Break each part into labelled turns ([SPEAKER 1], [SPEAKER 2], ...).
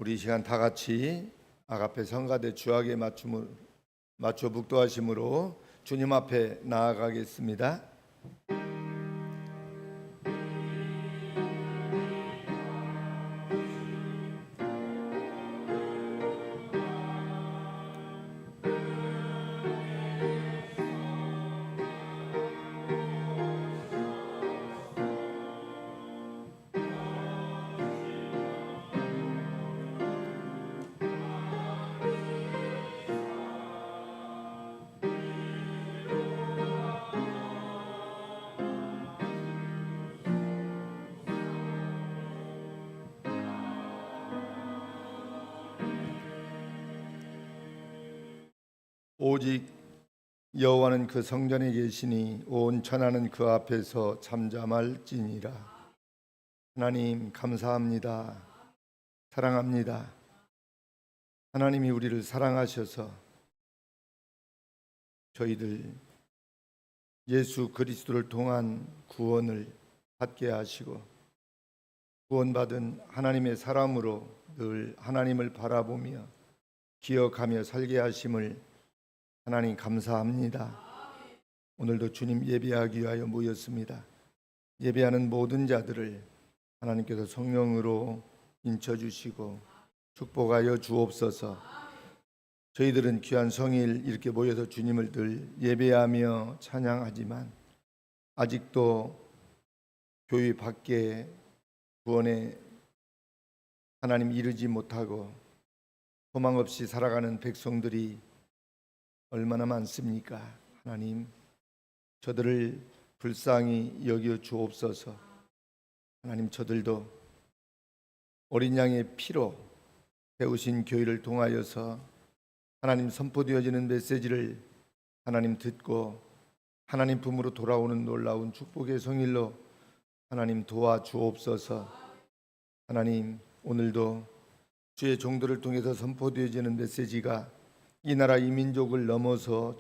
[SPEAKER 1] 우리 이 시간 다 같이 아가페 성가대 주악에 맞춰 묵도하심으로 주님 앞에 나아가겠습니다. 오직 여호와는 그 성전에 계시니 온 천하는 그 앞에서 잠잠할지니라. 하나님 감사합니다. 사랑합니다. 하나님이 우리를 사랑하셔서 저희들 예수 그리스도를 통한 구원을 받게 하시고 구원받은 하나님의 사람으로 늘 하나님을 바라보며 기억하며 살게 하심을 하나님 감사합니다. 오늘도 주님 예배하기 위하여 모였습니다. 예배하는 모든 자들을 하나님께서 성령으로 인쳐주시고 축복하여 주옵소서. 저희들은 귀한 성일 이렇게 모여서 주님을 늘 예배하며 찬양하지만 아직도 교회 밖에 구원에 하나님 이르지 못하고 소망 없이 살아가는 백성들이 얼마나 많습니까? 하나님 저들을 불쌍히 여겨 주옵소서. 하나님 저들도 어린 양의 피로 세우신 교회를 통하여서 하나님 선포되어지는 메시지를 하나님 듣고 하나님 품으로 돌아오는 놀라운 축복의 성일로 하나님 도와주옵소서. 하나님 오늘도 주의 종들을 통해서 선포되어지는 메시지가 이 나라 이 민족을 넘어서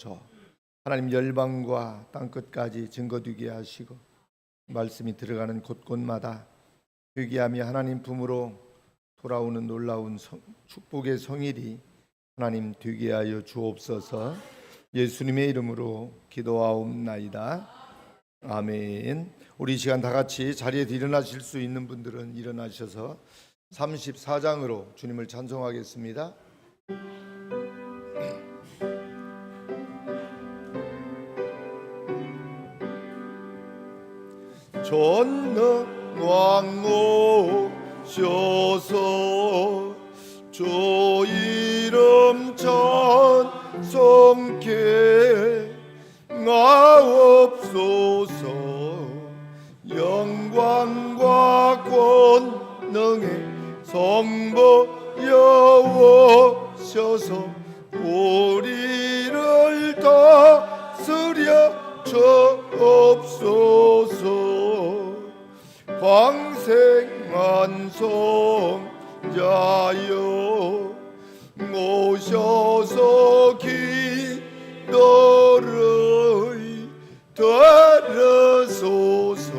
[SPEAKER 1] 하나님 열방과 땅끝까지 증거되게 하시고 말씀이 들어가는 곳곳마다 회개하며 하나님 품으로 돌아오는 놀라운 축복의 성일이 하나님 되게 하여 주옵소서. 예수님의 이름으로 기도하옵나이다. 아멘. 우리 이 시간 다 같이 자리에서 일어나실 수 있는 분들은 일어나셔서 34장으로 주님을 찬송하겠습니다. 전능왕 오셔서 주 이름 찬송케 하옵소서. 영광과 권능의 성부 여오셔서 우리를 다스려 주옵소서. 광생한 성자여 오셔서 기도를 들으소서.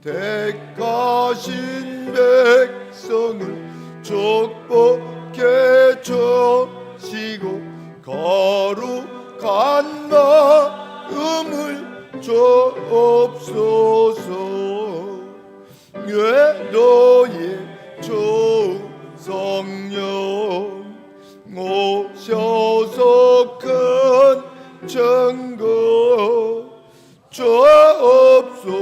[SPEAKER 1] 택하신 백성을 축복해 주시고 거룩한 마음을 주옵소서. 외도의 주 성령 오셔서 큰 증거 주옵소서.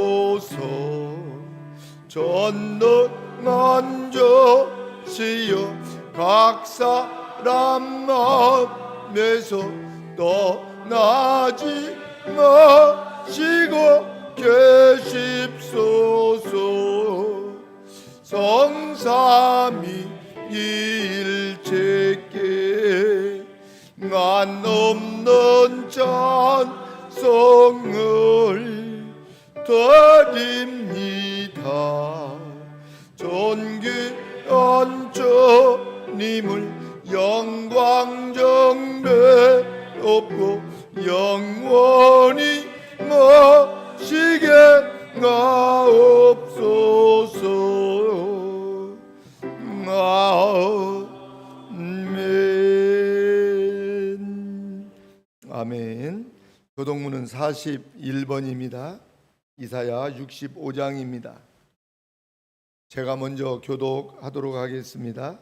[SPEAKER 1] 전능한 주시여 각 사람 마음에서 떠나지 마시고 계십소서. 성삼위일체께 한없는 찬송을 드립니다. 존귀한 주님을 영광 정대 없고 영원히 모시게 하옵소서. 교동문은 41번입니다. 이사야 65장입니다. 제가 먼저 교독하도록 하겠습니다.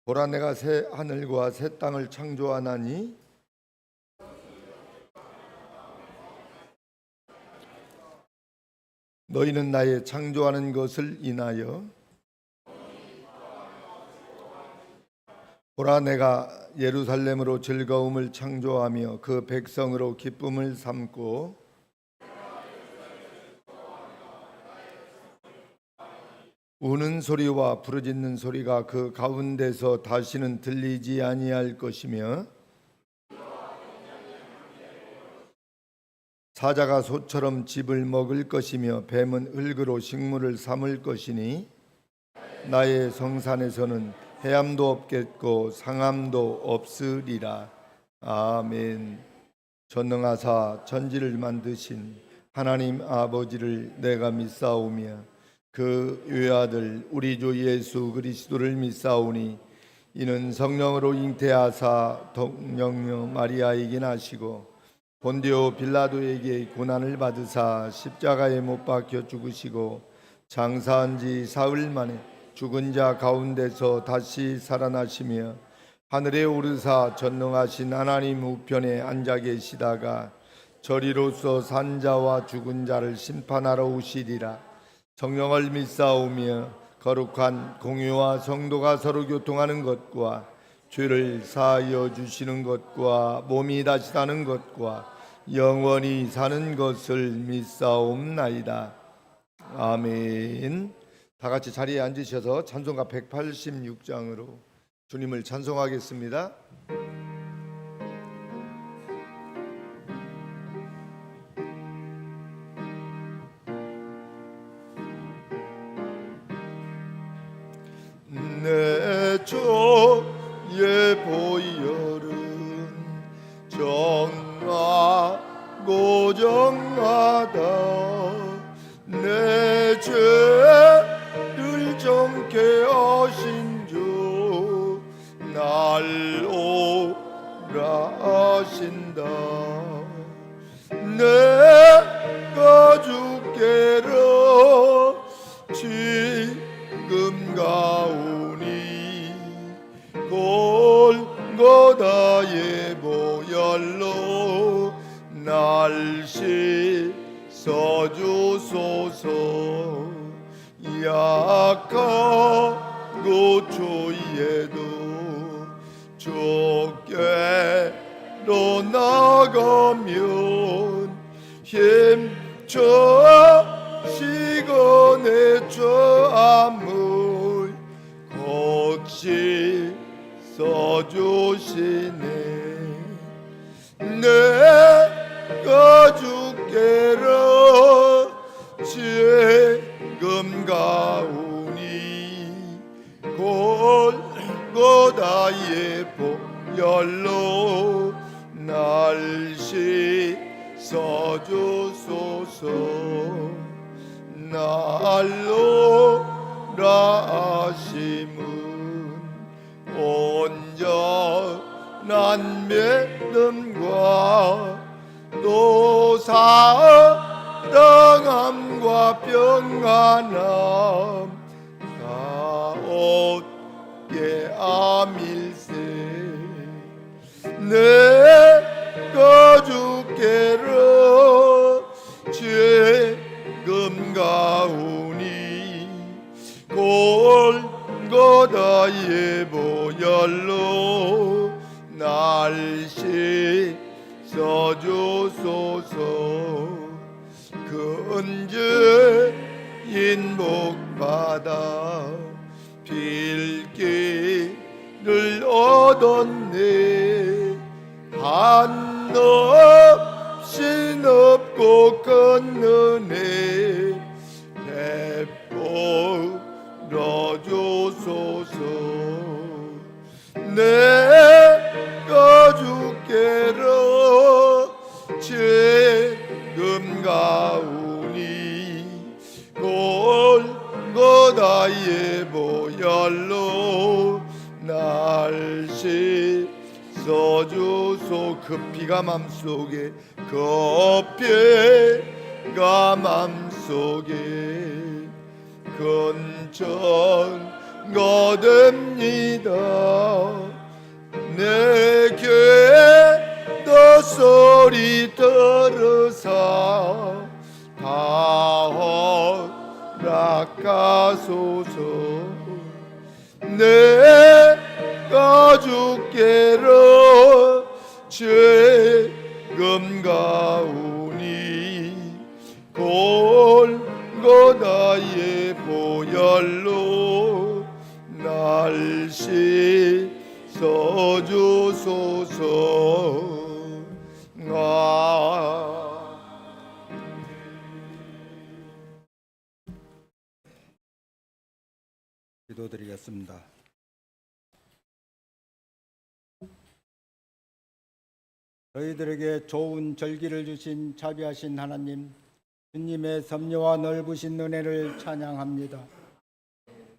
[SPEAKER 1] 보라, 내가 새 하늘과 새 땅을 창조하나니 너희는 나의 창조하는 것을 인하여 보라, 내가 예루살렘으로 즐거움을 창조하며 그 백성으로 기쁨을 삼고 우는 소리와 부르짖는 소리가 그 가운데서 다시는 들리지 아니할 것이며 사자가 소처럼 집을 먹을 것이며 뱀은 흙으로 식물을 삼을 것이니 나의 성산에서는 해함도 없겠고 상함도 없으리라. 아멘. 전능하사 천지를 만드신 하나님 아버지를 내가 믿사오며 그 외아들 우리 주 예수 그리스도를 믿사오니 이는 성령으로 잉태하사 동정녀 마리아에게 나시고 본디오 빌라도에게 고난을 받으사 십자가에 못 박혀 죽으시고 장사한 지 사흘 만에 죽은 자 가운데서 다시 살아나시며 하늘에 오르사 전능하신 하나님 우편에 앉아 계시다가 저리로서 산 자와 죽은 자를 심판하러 오시리라. 성령을 믿사오며 거룩한 공유와 성도가 서로 교통하는 것과 죄를 사하여 주시는 것과 몸이 다시 사는 것과 영원히 사는 것을 믿사옵나이다. 아멘. 다 같이 자리에 앉으셔서 찬송가 186장으로 주님을 찬송하겠습니다. 내 주의 보혈은 정하고 정하다 내 죄를 정케 하신 주 날 오라 하신다. 내가 주께로 지금 가오니 골고다의 보혈로 날 씻어주소서. 약하고 주의에도 주께로 나가면 힘주시고 내 죄함을 곧 씻어주시네. 내가 주께로 지금 가오니 골고다의 보혈로 날 씻어주소서. 날로라 하심은 온전한 믿음과 또 사랑함과 평안함 다 얻게 함일세. 내가 주께로 지금 가오니 골고다의 보혈로 날 씻어주소서. 근저인 복받아 빌기를 얻었네. 한없이 높고 큰 은혜 베풀어 주소서. 내가 주께로 지금 가오니 골고다의 보혈로 날 씻어주소. 그 피가 맘속에 급해가 맘속에 근정 거듭니다. 내게 너 소리 들으사 다 허락하소서. 내가 주께로 죄금 가오니 골고다의 보혈로 날 씻어주소서.
[SPEAKER 2] 기도드리겠습니다. 저희들에게 좋은 절기를 주신 자비하신 하나님, 주님의 섭리와 넓으신 은혜를 찬양합니다.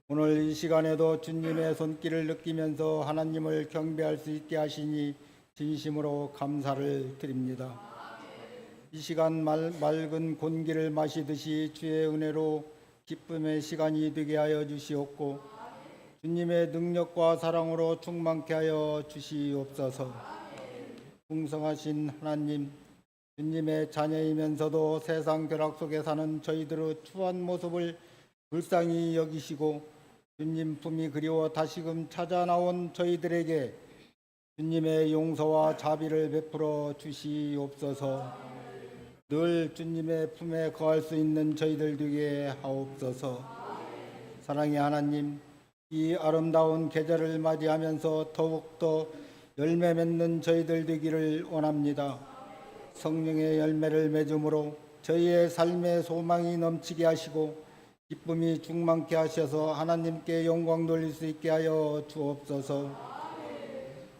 [SPEAKER 2] 오늘 이 시간에도 주님의 손길을 느끼면서 하나님을 경배할 수 있게 하시니 진심으로 감사를 드립니다. 이 시간 맑은 공기를 마시듯이 주의 은혜로 기쁨의 시간이 되게 하여 주시옵고 주님의 능력과 사랑으로 충만케 하여 주시옵소서. 풍성하신 하나님, 주님의 자녀이면서도 세상 벼락 속에 사는 저희들의 추한 모습을 불쌍히 여기시고 주님 품이 그리워 다시금 찾아 나온 저희들에게 주님의 용서와 자비를 베풀어 주시옵소서. 늘 주님의 품에 거할 수 있는 저희들 되게 하옵소서. 사랑의 하나님, 이 아름다운 계절을 맞이하면서 더욱더 열매 맺는 저희들 되기를 원합니다. 성령의 열매를 맺음으로 저희의 삶의 소망이 넘치게 하시고 기쁨이 충만케 하셔서 하나님께 영광 돌릴 수 있게 하여 주옵소서.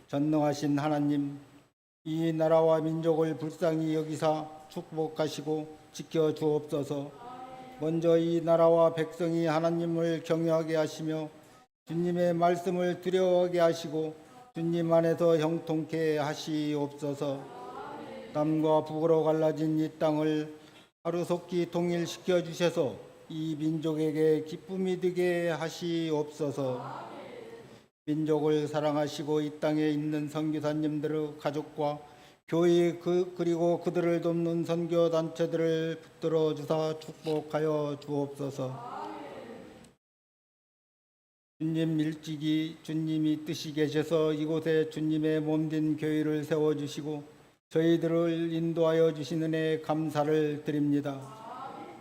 [SPEAKER 2] 전능하신 하나님, 이 나라와 민족을 불쌍히 여기사 축복하시고 지켜 주옵소서. 먼저 이 나라와 백성이 하나님을 경외하게 하시며 주님의 말씀을 두려워하게 하시고 주님 안에서 형통케 하시옵소서. 남과 북으로 갈라진 이 땅을 하루속히 통일시켜 주셔서 이 민족에게 기쁨이 되게 하시옵소서. 민족을 사랑하시고 이 땅에 있는 선교사님들의 가족과 교회 그리고 그들을 돕는 선교단체들을 붙들어 주사 축복하여 주옵소서. 주님 일찍이 주님이 뜻이 계셔서 이곳에 주님의 몸된 교회를 세워주시고 저희들을 인도하여 주시는 은혜에 감사를 드립니다.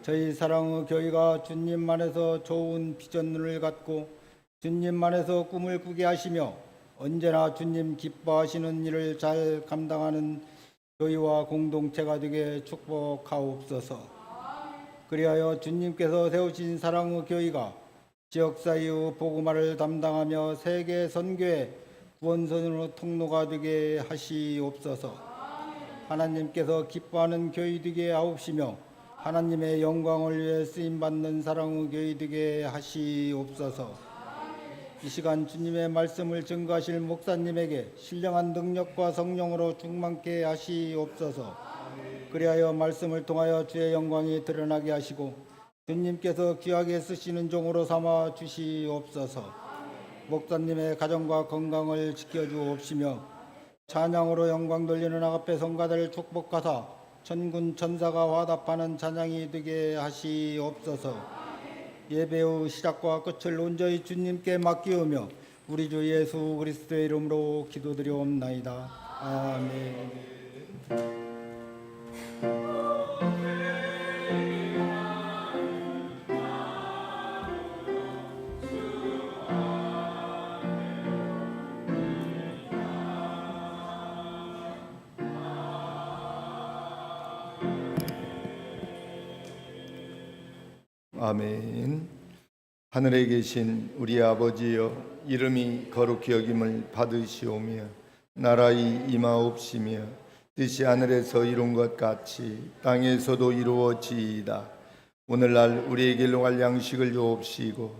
[SPEAKER 2] 저희 사랑의 교회가 주님만에서 좋은 비전을 갖고 주님만에서 꿈을 꾸게 하시며 언제나 주님 기뻐하시는 일을 잘 감당하는 교회와 공동체가 되게 축복하옵소서. 그리하여 주님께서 세우신 사랑의 교회가 지역사회의 복음화를 담당하며 세계 선교의 구원선으로 통로가 되게 하시옵소서. 하나님께서 기뻐하는 교회 되게 하옵시며 하나님의 영광을 위해 쓰임받는 사랑의 교회 되게 하시옵소서. 이 시간 주님의 말씀을 증거하실 목사님에게 신령한 능력과 성령으로 충만케 하시옵소서. 그리하여 말씀을 통하여 주의 영광이 드러나게 하시고 주님께서 귀하게 쓰시는 종으로 삼아 주시옵소서. 목사님의 가정과 건강을 지켜주옵시며 찬양으로 영광 돌리는 아가페 성가대를 축복하사 천군 천사가 화답하는 찬양이 되게 하시옵소서. 예배의 시작과 끝을 온전히 주님께 맡기우며 우리 주 예수 그리스도의 이름으로 기도드리옵나이다. 아멘.
[SPEAKER 1] 아멘. 하늘에 계신 우리 아버지여, 이름이 거룩히 여김을 받으시오며 나라의 임하옵시며 뜻이 하늘에서 이룬 것 같이 땅에서도 이루어지이다. 오늘날 우리에게 일용할 양식을 주옵시고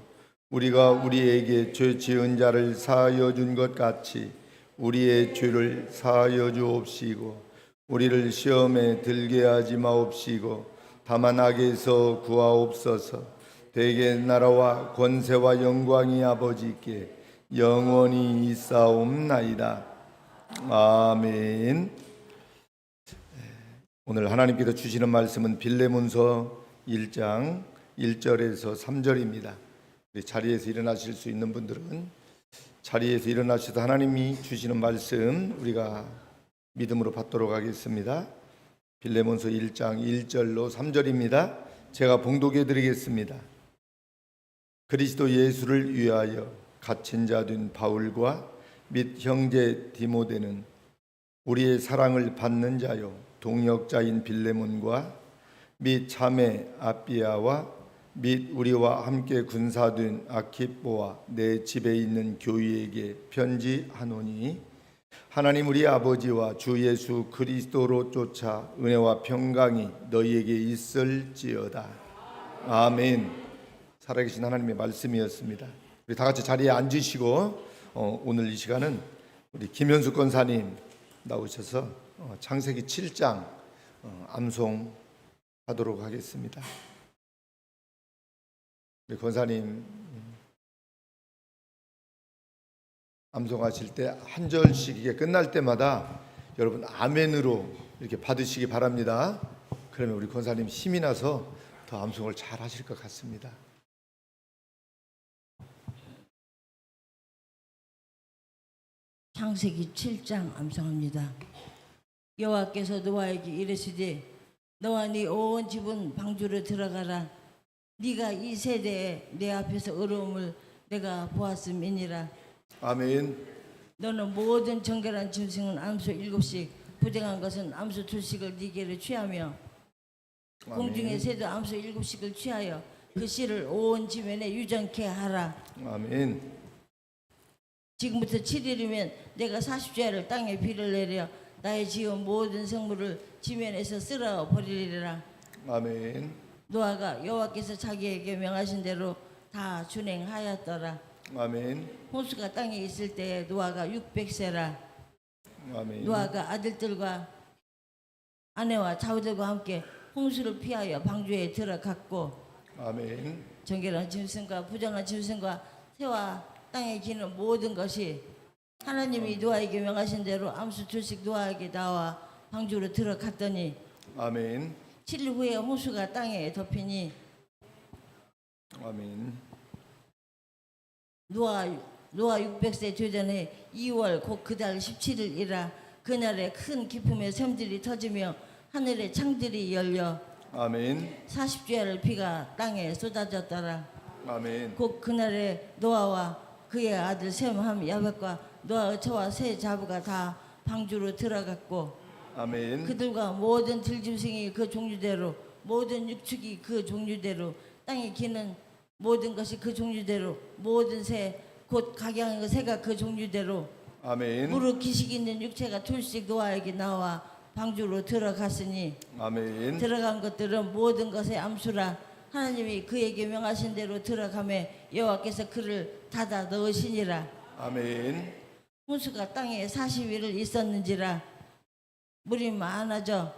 [SPEAKER 1] 우리가 우리에게 죄 지은 자를 사하여 준 것 같이 우리의 죄를 사하여 주옵시고 우리를 시험에 들게 하지 마옵시고 다만 악에서 구하옵소서. 대개 나라와 권세와 영광이 아버지께 영원히 있사옵나이다. 아멘. 오늘 하나님께서 주시는 말씀은 빌레몬서 1장 1절에서 3절입니다. 자리에서 일어나실 수 있는 분들은 자리에서 일어나셔서 하나님이 주시는 말씀 우리가 믿음으로 받도록 하겠습니다. 빌레몬서 1장 1절로 3절입니다. 제가 봉독해 드리겠습니다. 그리스도 예수를 위하여 갇힌 자 된 바울과 및 형제 디모데는 우리의 사랑을 받는 자요 동역자인 빌레몬과 및 자매 아비아와 및 우리와 함께 군사된 아키뽀와 내 집에 있는 교회에게 편지하노니 하나님 우리 아버지와 주 예수 그리스도로 쫓아 은혜와 평강이 너희에게 있을지어다. 아멘. 살아계신 하나님의 말씀이었습니다. 우리 다 같이 자리에 앉으시고 오늘 이 시간은 우리 김현숙 권사님 나오셔서 창세기 7장 암송하도록 하겠습니다. 우리 권사님 암송하실 때 한 절씩 이게 끝날 때마다 여러분 아멘으로 이렇게 받으시기 바랍니다. 그러면 우리 권사님 힘이 나서 더 암송을 잘 하실 것 같습니다.
[SPEAKER 3] 창세기 7장 암송합니다. 여호와께서 노아에게 이르시되 너와 네 온 집은 방주로 들어가라. 네가 이 세대에 내 앞에서 어려움을 내가 보았음이니라.
[SPEAKER 1] 아멘.
[SPEAKER 3] 너는 모든 정결한 짐승은 암소 7씩 부정한 것은 암소 2씩을 네게로 취하며 공중의 새도 암소 7씩을 취하여 그 씨를 온 지면에 유정케 하라.
[SPEAKER 1] 아멘.
[SPEAKER 3] 지금부터 7일이면 내가 40주야를 땅에 비를 내려 나의 지은 모든 성물을 지면에서 쓸어 버리리라.
[SPEAKER 1] 아멘.
[SPEAKER 3] 노아가 여호와께서 자기에게 명하신 대로 다 준행하였더라.
[SPEAKER 1] 아멘.
[SPEAKER 3] 홍수가 땅에 있을 때에 노아가 600세라.
[SPEAKER 1] 아멘.
[SPEAKER 3] 노아가 아들들과 아내와 자우들과 함께 홍수를 피하여 방주에 들어갔고
[SPEAKER 1] 아멘.
[SPEAKER 3] 정결한 짐승과 부정한 짐승과 새와 땅에 기는 모든 것이 하나님이 노아에게 명하신 대로 암수 2씩 노아에게 나와 방주로 들어갔더니
[SPEAKER 1] 아멘.
[SPEAKER 3] 7일 후에 홍수가 땅에 덮이니
[SPEAKER 1] 아멘.
[SPEAKER 3] 노아 600세 되전에 2월 곧 그달 17일이라 그날에 큰 기품의 샘들이 터지며 하늘의 창들이 열려
[SPEAKER 1] 아멘.
[SPEAKER 3] 40주야를 비가 땅에 쏟아졌더라.
[SPEAKER 1] 아멘.
[SPEAKER 3] 곧 그날에 노아와 그의 아들 셈함 야벳과 노아의 처와 새 자부가 다 방주로 들어갔고
[SPEAKER 1] 아멘.
[SPEAKER 3] 그들과 모든 들짐승이 그 종류대로 모든 육축이 그 종류대로 땅에 기는 모든 것이 그 종류대로 모든 새 곧 각양의 새가 그 종류대로
[SPEAKER 1] 아멘.
[SPEAKER 3] 무릇 기식 있는 육체가 둘씩 노아에게 나와 방주로 들어갔으니
[SPEAKER 1] 아멘.
[SPEAKER 3] 들어간 것들은 모든 것의 암수라. 하나님이 그에게 명하신 대로 들어가매 여호와께서 그를 닫아 넣으시니라.
[SPEAKER 1] 아멘.
[SPEAKER 3] 홍수가 땅에 40일을 있었는지라 물이 많아져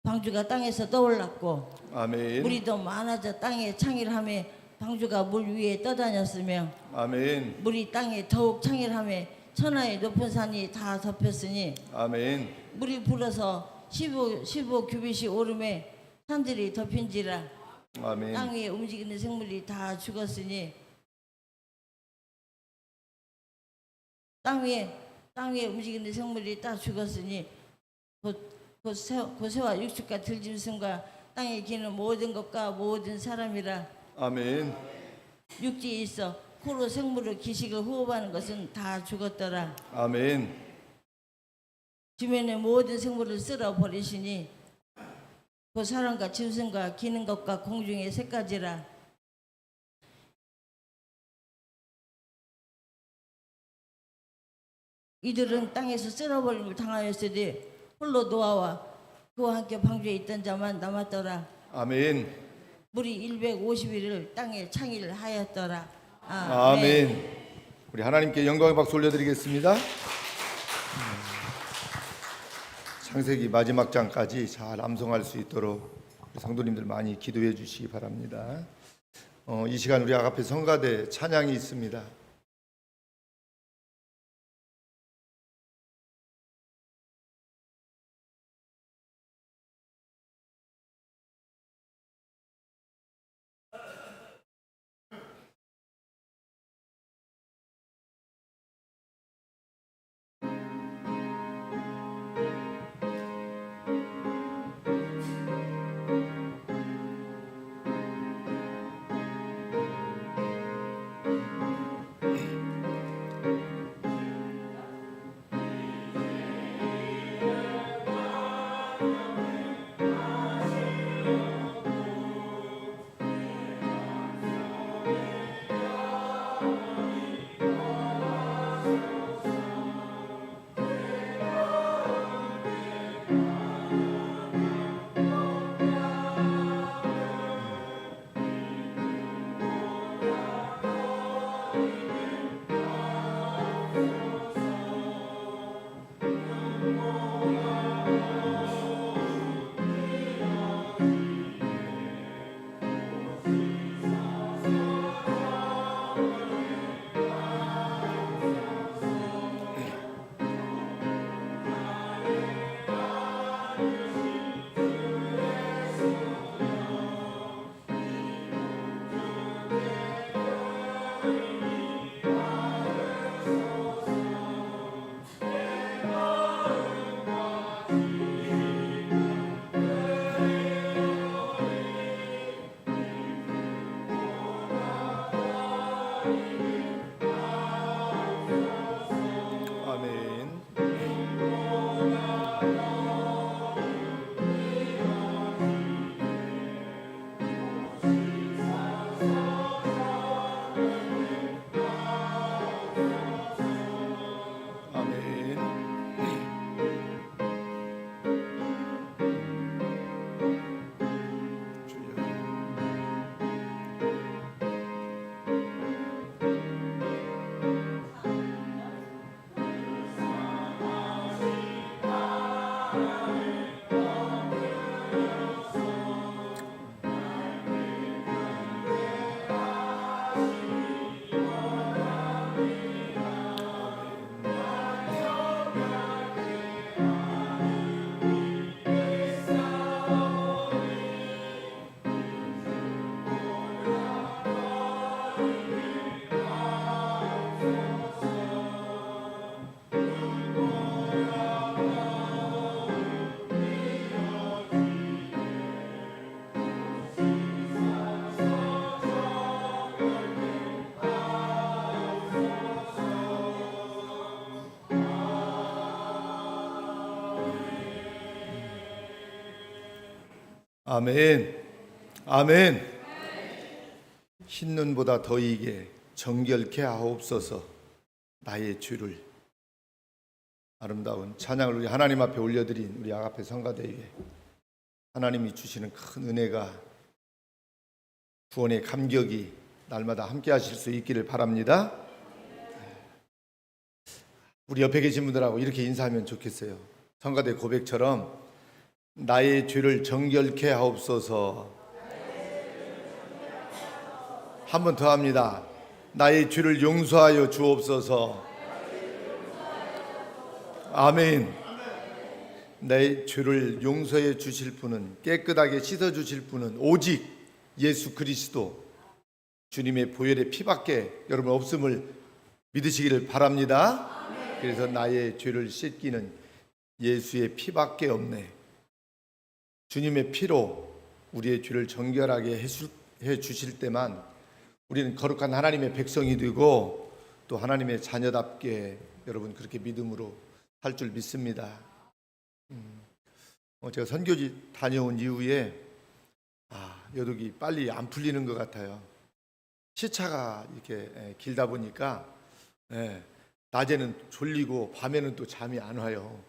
[SPEAKER 3] 방주가 땅에서 떠올랐고
[SPEAKER 1] 아멘.
[SPEAKER 3] 물이 더 많아져 땅에 창일함에 방주가 물 위에 떠다녔으며
[SPEAKER 1] 아멘.
[SPEAKER 3] 물이 땅에 더욱 창일함에 천하의 높은 산이 다 덮였으니
[SPEAKER 1] 아멘.
[SPEAKER 3] 물이 불어서 15 규빗이 오름에 산들이 덮인지라.
[SPEAKER 1] 아멘.
[SPEAKER 3] 땅 위에 움직이는 생물이 다 죽었으니 땅 위에 움직이는 생물이 다 죽었으니 곧 새와 육축과 들짐승과 땅에 기는 모든 것과 모든 사람이라.
[SPEAKER 1] 아멘.
[SPEAKER 3] 육지에 있어 코로 생물의 기식을 호흡하는 것은 다 죽었더라.
[SPEAKER 1] 아멘.
[SPEAKER 3] 주변의 모든 생물을 쓸어 버리시니 그 사람과 짐승과 기는 것과 공중의 새까지라. 이들은 땅에서 쓸어버림을 당하였으니 홀로 노아와 그와 함께 방주에 있던 자만 남았더라.
[SPEAKER 1] 아멘.
[SPEAKER 3] 물이 150일을 땅에 창일하였더라.
[SPEAKER 1] 아멘. 우리 하나님께 영광의 박수 올려드리겠습니다. 창세기 마지막 장까지 잘 암송할 수 있도록 성도님들 많이 기도해 주시기 바랍니다. 이 시간 우리 아가페 성가대 찬양이 있습니다. 아멘. 아멘. 흰 눈보다 더이게 정결케 하옵소서. 나의 죄를. 아름다운 찬양을 우리 하나님 앞에 올려드린 우리 아가페 성가대에 하나님이 주시는 큰 은혜가, 구원의 감격이 날마다 함께 하실 수 있기를 바랍니다. 우리 옆에 계신 분들하고 이렇게 인사하면 좋겠어요. 성가대 고백처럼 나의 죄를 정결케 하옵소서. 한 번 더 합니다. 나의 죄를 용서하여 주옵소서. 아멘. 내 죄를 용서해 주실 분은, 깨끗하게 씻어 주실 분은 오직 예수 그리스도, 주님의 보혈의 피밖에 여러분 없음을 믿으시기를 바랍니다. 그래서 나의 죄를 씻기는 예수의 피밖에 없네. 주님의 피로 우리의 죄를 정결하게 해 주실 때만 우리는 거룩한 하나님의 백성이 되고 또 하나님의 자녀답게 여러분 그렇게 믿음으로 살 줄 믿습니다. 제가 선교지 다녀온 이후에 여독이 빨리 안 풀리는 것 같아요. 시차가 이렇게 길다 보니까 낮에는 졸리고 밤에는 또 잠이 안 와요.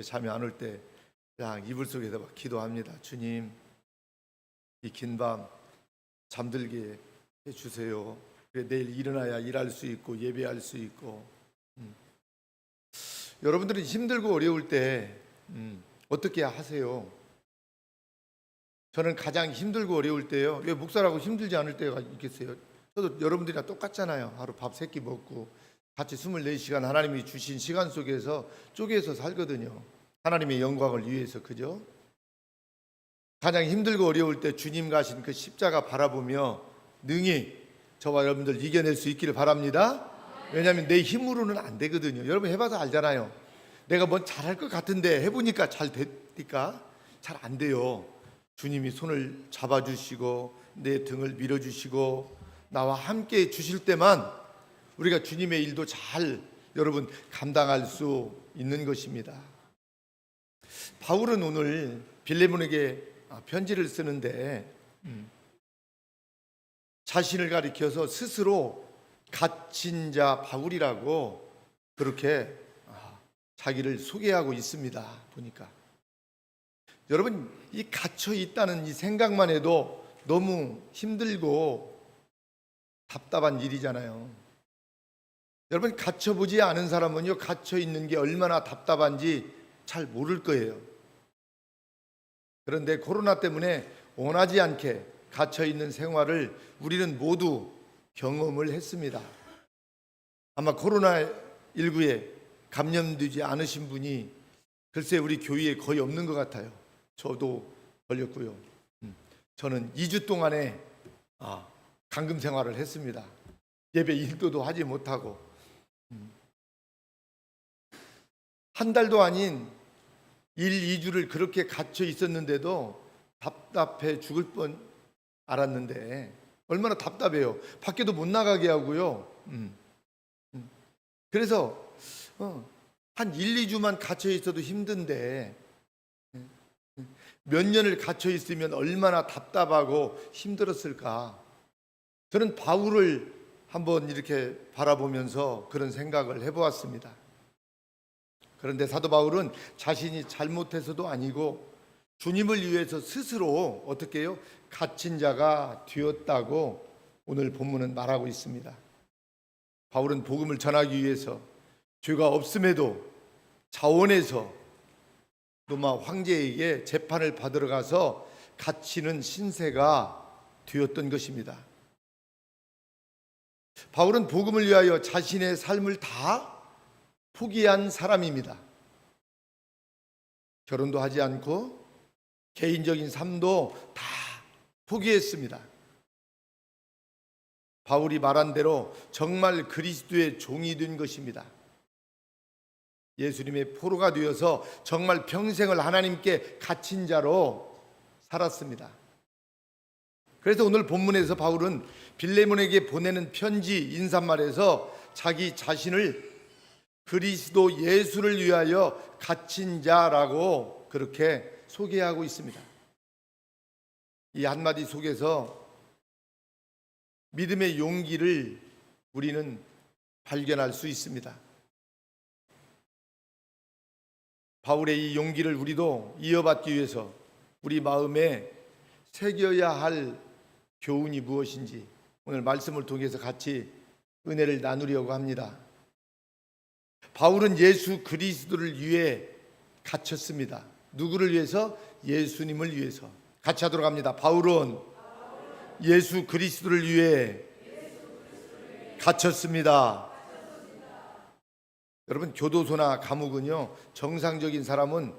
[SPEAKER 1] 잠이 안 올 때 그냥 이불 속에서 막 기도합니다. 주님, 이 긴 밤 잠들게 해주세요. 그래 내일 일어나야 일할 수 있고 예배할 수 있고. 여러분들이 힘들고 어려울 때 어떻게 하세요? 저는 가장 힘들고 어려울 때요. 왜 목사라고 힘들지 않을 때가 있겠어요? 저도 여러분들이랑 똑같잖아요. 하루 밥 3끼 먹고 같이 24시간 하나님이 주신 시간 속에서 쪼개서 살거든요. 하나님의 영광을 위해서, 그죠? 가장 힘들고 어려울 때 주님 가신 그 십자가 바라보며 능히 저와 여러분들 이겨낼 수 있기를 바랍니다. 왜냐하면 내 힘으로는 안 되거든요. 여러분 해봐서 알잖아요. 내가 뭐 잘할 것 같은데 해보니까 잘 됩니까? 잘 안 돼요. 주님이 손을 잡아주시고 내 등을 밀어주시고 나와 함께 주실 때만 우리가 주님의 일도 잘 여러분 감당할 수 있는 것입니다. 바울은 오늘 빌레몬에게 편지를 쓰는데 자신을 가리켜서 스스로 갇힌 자 바울이라고 그렇게 자기를 소개하고 있습니다. 보니까 여러분, 이 갇혀 있다는 이 생각만 해도 너무 힘들고 답답한 일이잖아요. 여러분, 갇혀 보지 않은 사람은요, 갇혀 있는 게 얼마나 답답한지 잘 모를 거예요. 그런데 코로나 때문에 원하지 않게 갇혀 있는 생활을 우리는 모두 경험을 했습니다. 아마 코로나19에 감염되지 않으신 분이 글쎄 우리 교회에 거의 없는 것 같아요. 저도 걸렸고요. 저는 2주 동안에 감금 생활을 했습니다. 예배 일도도 하지 못하고 한 달도 아닌 2주를 그렇게 갇혀 있었는데도 답답해 죽을 뻔 알았는데 얼마나 답답해요. 밖에도 못 나가게 하고요. 그래서 한 1-2주만 갇혀 있어도 힘든데 몇 년을 갇혀 있으면 얼마나 답답하고 힘들었을까. 저는 바울을 한번 이렇게 바라보면서 그런 생각을 해보았습니다. 그런데 사도 바울은 자신이 잘못해서도 아니고 주님을 위해서 스스로 어떻게 해요? 갇힌 자가 되었다고 오늘 본문은 말하고 있습니다. 바울은 복음을 전하기 위해서 죄가 없음에도 자원해서 로마 황제에게 재판을 받으러 가서 갇히는 신세가 되었던 것입니다. 바울은 복음을 위하여 자신의 삶을 다 포기한 사람입니다. 결혼도 하지 않고 개인적인 삶도 다 포기했습니다. 바울이 말한 대로 정말 그리스도의 종이 된 것입니다. 예수님의 포로가 되어서 정말 평생을 하나님께 갇힌 자로 살았습니다. 그래서 오늘 본문에서 바울은 빌레몬에게 보내는 편지 인사말에서 자기 자신을 그리스도 예수를 위하여 갇힌 자라고 그렇게 소개하고 있습니다. 이 한마디 속에서 믿음의 용기를 우리는 발견할 수 있습니다. 바울의 이 용기를 우리도 이어받기 위해서 우리 마음에 새겨야 할 교훈이 무엇인지 오늘 말씀을 통해서 같이 은혜를 나누려고 합니다. 바울은 예수 그리스도를 위해 갇혔습니다. 누구를 위해서? 예수님을 위해서. 같이 하도록 합니다. 바울은 예수 그리스도를 위해 갇혔습니다. 여러분, 교도소나 감옥은요, 정상적인 사람은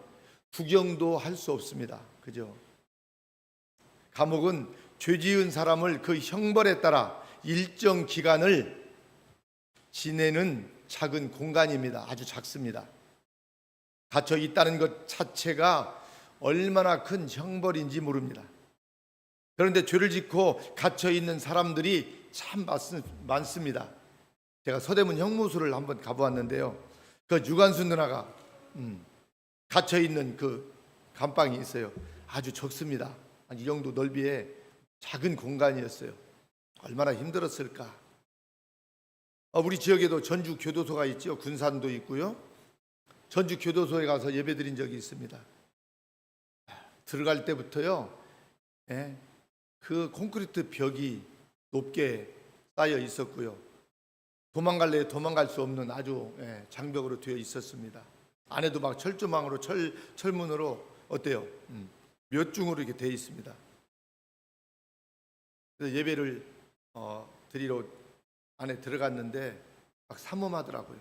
[SPEAKER 1] 구경도 할 수 없습니다. 그죠? 감옥은 죄 지은 사람을 그 형벌에 따라 일정 기간을 지내는 작은 공간입니다. 아주 작습니다. 갇혀 있다는 것 자체가 얼마나 큰 형벌인지 모릅니다. 그런데 죄를 짓고 갇혀 있는 사람들이 참 많습니다. 제가 서대문 형무소를 한번 가보았는데요. 그 유관순 누나가 갇혀 있는 그 감방이 있어요. 아주 적습니다. 이 정도 넓이의 작은 공간이었어요. 얼마나 힘들었을까. 우리 지역에도 전주 교도소가 있죠. 군산도 있고요. 전주 교도소에 가서 예배드린 적이 있습니다. 들어갈 때부터요, 그 콘크리트 벽이 높게 쌓여 있었고요. 도망갈래 도망갈 수 없는 아주 장벽으로 되어 있었습니다. 안에도 막 철조망으로 철문으로 어때요? 몇 중으로 이렇게 돼 있습니다. 그래서 예배를 드리러 안에 들어갔는데 막 삼엄하더라고요.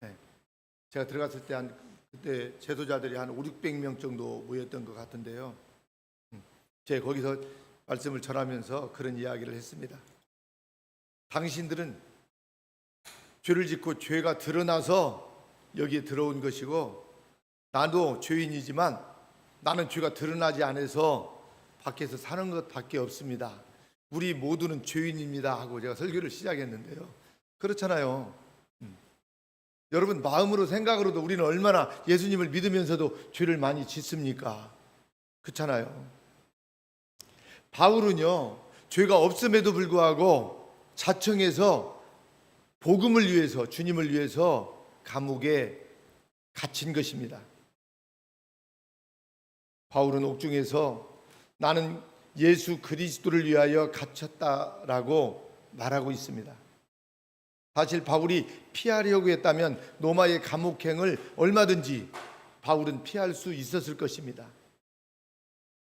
[SPEAKER 1] 네. 제가 들어갔을 때 그때 제도자들이 한 500~600명 정도 모였던 것 같은데요. 제가 거기서 말씀을 전하면서 그런 이야기를 했습니다. 당신들은 죄를 짓고 죄가 드러나서 여기에 들어온 것이고, 나도 죄인이지만 나는 죄가 드러나지 않아서 밖에서 사는 것밖에 없습니다. 우리 모두는 죄인입니다 하고 제가 설교를 시작했는데요. 그렇잖아요. 여러분, 마음으로 생각으로도 우리는 얼마나 예수님을 믿으면서도 죄를 많이 짓습니까? 그렇잖아요. 바울은요, 죄가 없음에도 불구하고 자청해서 복음을 위해서, 주님을 위해서 감옥에 갇힌 것입니다. 바울은 옥중에서 나는 예수 그리스도를 위하여 갇혔다라고 말하고 있습니다. 사실 바울이 피하려고 했다면 로마의 감옥행을 얼마든지 바울은 피할 수 있었을 것입니다.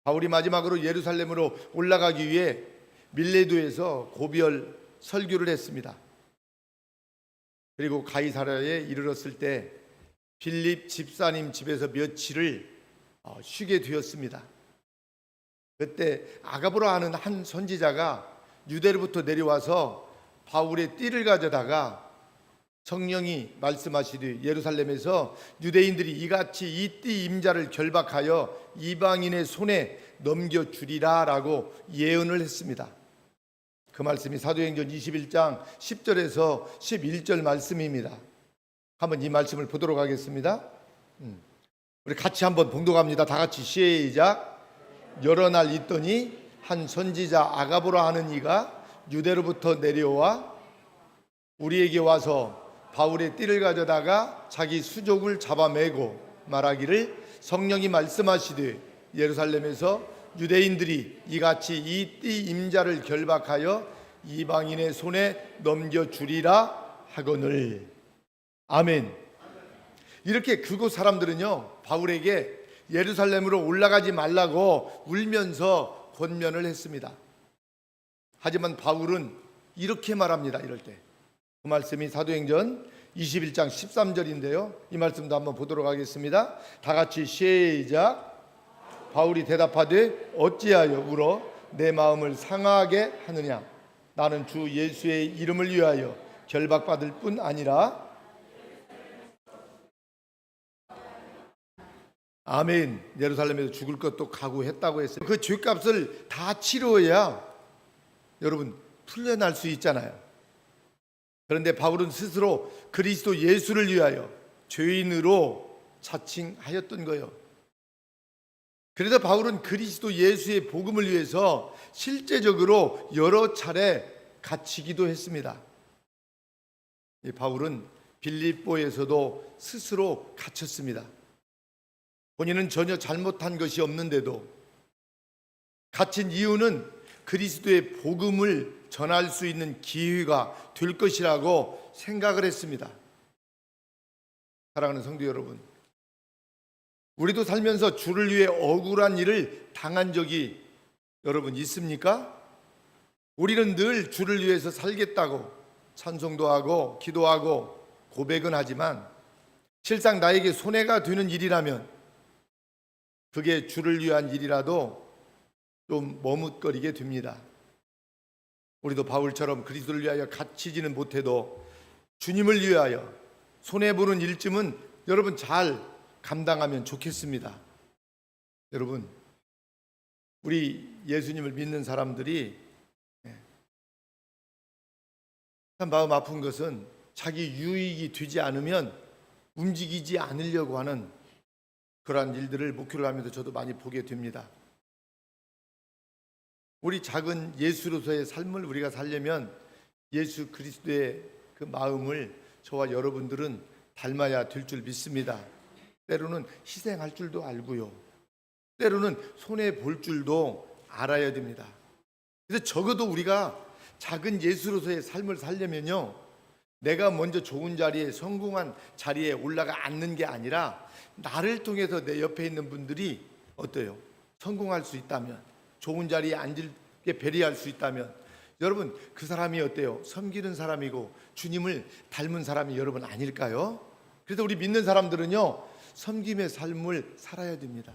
[SPEAKER 1] 바울이 마지막으로 예루살렘으로 올라가기 위해 밀레도에서 고별 설교를 했습니다. 그리고 가이사랴에 이르렀을 때 빌립 집사님 집에서 며칠을 쉬게 되었습니다. 그때 아가보라 하는 한 선지자가 유대로부터 내려와서 바울의 띠를 가져다가 성령이 말씀하시되 예루살렘에서 유대인들이 이같이 이 띠 임자를 결박하여 이방인의 손에 넘겨주리라 라고 예언을 했습니다. 그 말씀이 사도행전 21장 10절에서 11절 말씀입니다. 한번 이 말씀을 보도록 하겠습니다. 우리 같이 한번 봉독합니다. 다 같이 시작. 여러 날 있더니 한 선지자 아가보라 하는 이가 유대로부터 내려와 우리에게 와서 바울의 띠를 가져다가 자기 수족을 잡아매고 말하기를 성령이 말씀하시되 예루살렘에서 유대인들이 이같이 이 띠 임자를 결박하여 이방인의 손에 넘겨주리라 하거늘. 아멘. 이렇게 그곳 사람들은요, 바울에게 예루살렘으로 올라가지 말라고 울면서 권면을 했습니다. 하지만 바울은 이렇게 말합니다. 이럴 때 그 말씀이 사도행전 21장 13절인데요 이 말씀도 한번 보도록 하겠습니다. 다 같이 시작. 바울이 대답하되 어찌하여 울어 내 마음을 상하게 하느냐. 나는 주 예수의 이름을 위하여 결박받을 뿐 아니라. 아멘. 예루살렘에서 죽을 것도 각오했다고 했어요. 그 죄값을 다 치러야 여러분 풀려날 수 있잖아요. 그런데 바울은 스스로 그리스도 예수를 위하여 죄인으로 자칭하였던 거예요. 그래서 바울은 그리스도 예수의 복음을 위해서 실제적으로 여러 차례 갇히기도 했습니다. 이 바울은 빌립보에서도 스스로 갇혔습니다. 본인은 전혀 잘못한 것이 없는데도 갇힌 이유는 그리스도의 복음을 전할 수 있는 기회가 될 것이라고 생각을 했습니다. 사랑하는 성도 여러분, 우리도 살면서 주를 위해 억울한 일을 당한 적이 여러분 있습니까? 우리는 늘 주를 위해서 살겠다고 찬송도 하고 기도하고 고백은 하지만 실상 나에게 손해가 되는 일이라면 그게 주를 위한 일이라도 좀 머뭇거리게 됩니다. 우리도 바울처럼 그리스도를 위하여 갇히지는 못해도 주님을 위하여 손해보는 일쯤은 여러분 잘 감당하면 좋겠습니다. 여러분, 우리 예수님을 믿는 사람들이 참 마음 아픈 것은 자기 유익이 되지 않으면 움직이지 않으려고 하는 그러한 일들을 목표를 하면서 저도 많이 보게 됩니다. 우리 작은 예수로서의 삶을 우리가 살려면 예수 그리스도의 그 마음을 저와 여러분들은 닮아야 될 줄 믿습니다. 때로는 희생할 줄도 알고요, 때로는 손해볼 줄도 알아야 됩니다. 그래서 적어도 우리가 작은 예수로서의 삶을 살려면요, 내가 먼저 좋은 자리에, 성공한 자리에 올라가 앉는 게 아니라 나를 통해서 내 옆에 있는 분들이 어때요? 성공할 수 있다면, 좋은 자리에 앉게 배려할 수 있다면, 여러분 그 사람이 어때요? 섬기는 사람이고 주님을 닮은 사람이 여러분 아닐까요? 그래서 우리 믿는 사람들은요, 섬김의 삶을 살아야 됩니다.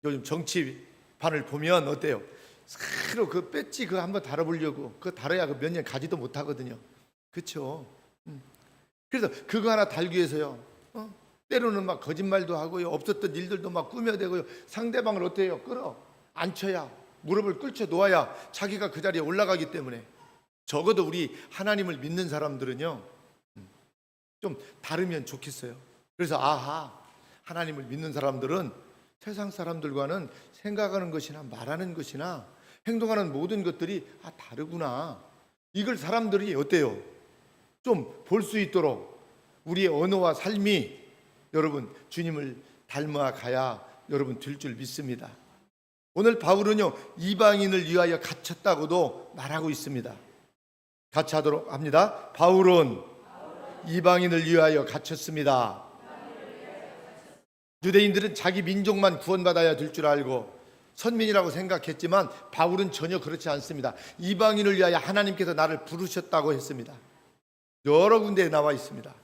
[SPEAKER 1] 요즘 정치판을 보면 어때요? 서로 그 배지 그거 한번 달아보려고, 그거 달아야 그 몇 년 가지도 못하거든요. 그렇죠? 그래서 그거 하나 달기 위해서요, 때로는 막 거짓말도 하고요, 없었던 일들도 막 꾸며대고요, 상대방을 어때요? 끌어 앉혀야, 무릎을 꿇쳐 놓아야 자기가 그 자리에 올라가기 때문에, 적어도 우리 하나님을 믿는 사람들은요, 좀 다르면 좋겠어요. 그래서 아하, 하나님을 믿는 사람들은 세상 사람들과는 생각하는 것이나 말하는 것이나 행동하는 모든 것들이 다르구나, 이걸 사람들이 어때요? 좀 볼 수 있도록 우리의 언어와 삶이 여러분 주님을 닮아 가야 여러분 될 줄 믿습니다. 오늘 바울은요, 이방인을 위하여 갇혔다고도 말하고 있습니다. 같이 하도록 합니다. 바울은 이방인을 위하여 갇혔습니다. 유대인들은 자기 민족만 구원받아야 될 줄 알고 선민이라고 생각했지만 바울은 전혀 그렇지 않습니다. 이방인을 위하여 하나님께서 나를 부르셨다고 했습니다. 여러 군데에 나와 있습니다.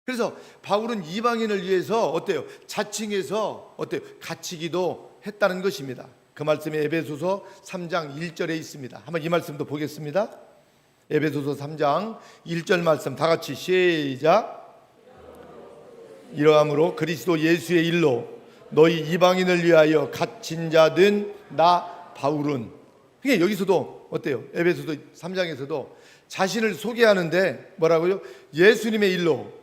[SPEAKER 1] 그래서 바울은 이방인을 위해서 어때요? 자칭해서 어때요? 갇히기도 했다는 것입니다. 그 말씀이 에베소서 3장 1절에 있습니다. 한번 이 말씀도 보겠습니다. 에베소서 3장 1절 말씀 다 같이 시작. 이러함으로 그리스도 예수의 일로 너희 이방인을 위하여 갇힌 자된 나 바울은, 그러니까 여기서도 어때요? 에베소서 3장에서도 자신을 소개하는데 뭐라고요? 예수님의 일로,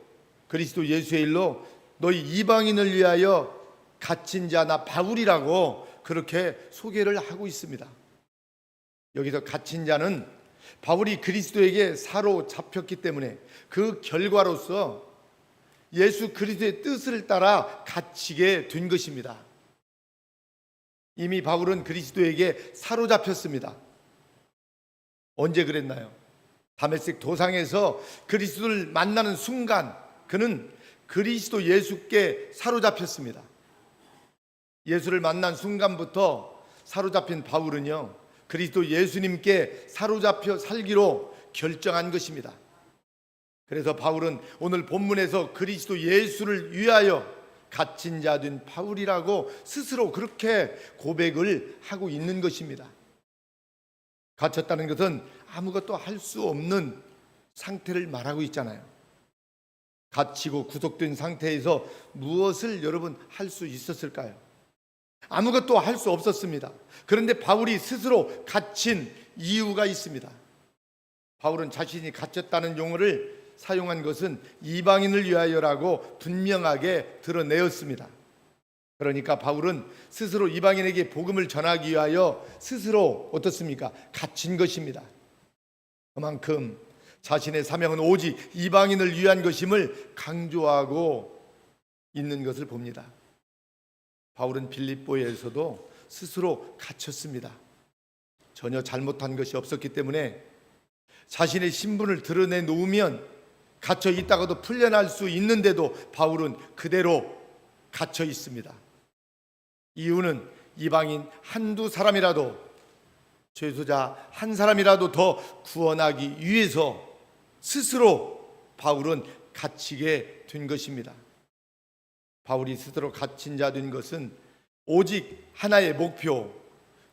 [SPEAKER 1] 그리스도 예수의 일로 너희 이방인을 위하여 갇힌 자 나 바울이라고 그렇게 소개를 하고 있습니다. 여기서 갇힌 자는 바울이 그리스도에게 사로잡혔기 때문에 그 결과로서 예수 그리스도의 뜻을 따라 갇히게 된 것입니다. 이미 바울은 그리스도에게 사로잡혔습니다. 언제 그랬나요? 다메섹 도상에서 그리스도를 만나는 순간 그는 그리스도 예수께 사로잡혔습니다. 예수를 만난 순간부터 사로잡힌 바울은요, 그리스도 예수님께 사로잡혀 살기로 결정한 것입니다. 그래서 바울은 오늘 본문에서 그리스도 예수를 위하여 갇힌 자 된 바울이라고 스스로 그렇게 고백을 하고 있는 것입니다. 갇혔다는 것은 아무것도 할 수 없는 상태를 말하고 있잖아요. 갇히고 구속된 상태에서 무엇을 여러분 할 수 있었을까요? 아무것도 할 수 없었습니다. 그런데 바울이 스스로 갇힌 이유가 있습니다. 바울은 자신이 갇혔다는 용어를 사용한 것은 이방인을 위하여라고 분명하게 드러내었습니다. 그러니까 바울은 스스로 이방인에게 복음을 전하기 위하여 스스로 어떻습니까? 갇힌 것입니다. 그만큼 자신의 사명은 오직 이방인을 위한 것임을 강조하고 있는 것을 봅니다. 바울은 빌립보에서도 스스로 갇혔습니다. 전혀 잘못한 것이 없었기 때문에 자신의 신분을 드러내 놓으면 갇혀 있다가도 풀려날 수 있는데도 바울은 그대로 갇혀 있습니다. 이유는 이방인 한두 사람이라도, 죄수자 한 사람이라도 더 구원하기 위해서 스스로 바울은 갇히게 된 것입니다. 바울이 스스로 갇힌 자 된 것은 오직 하나의 목표,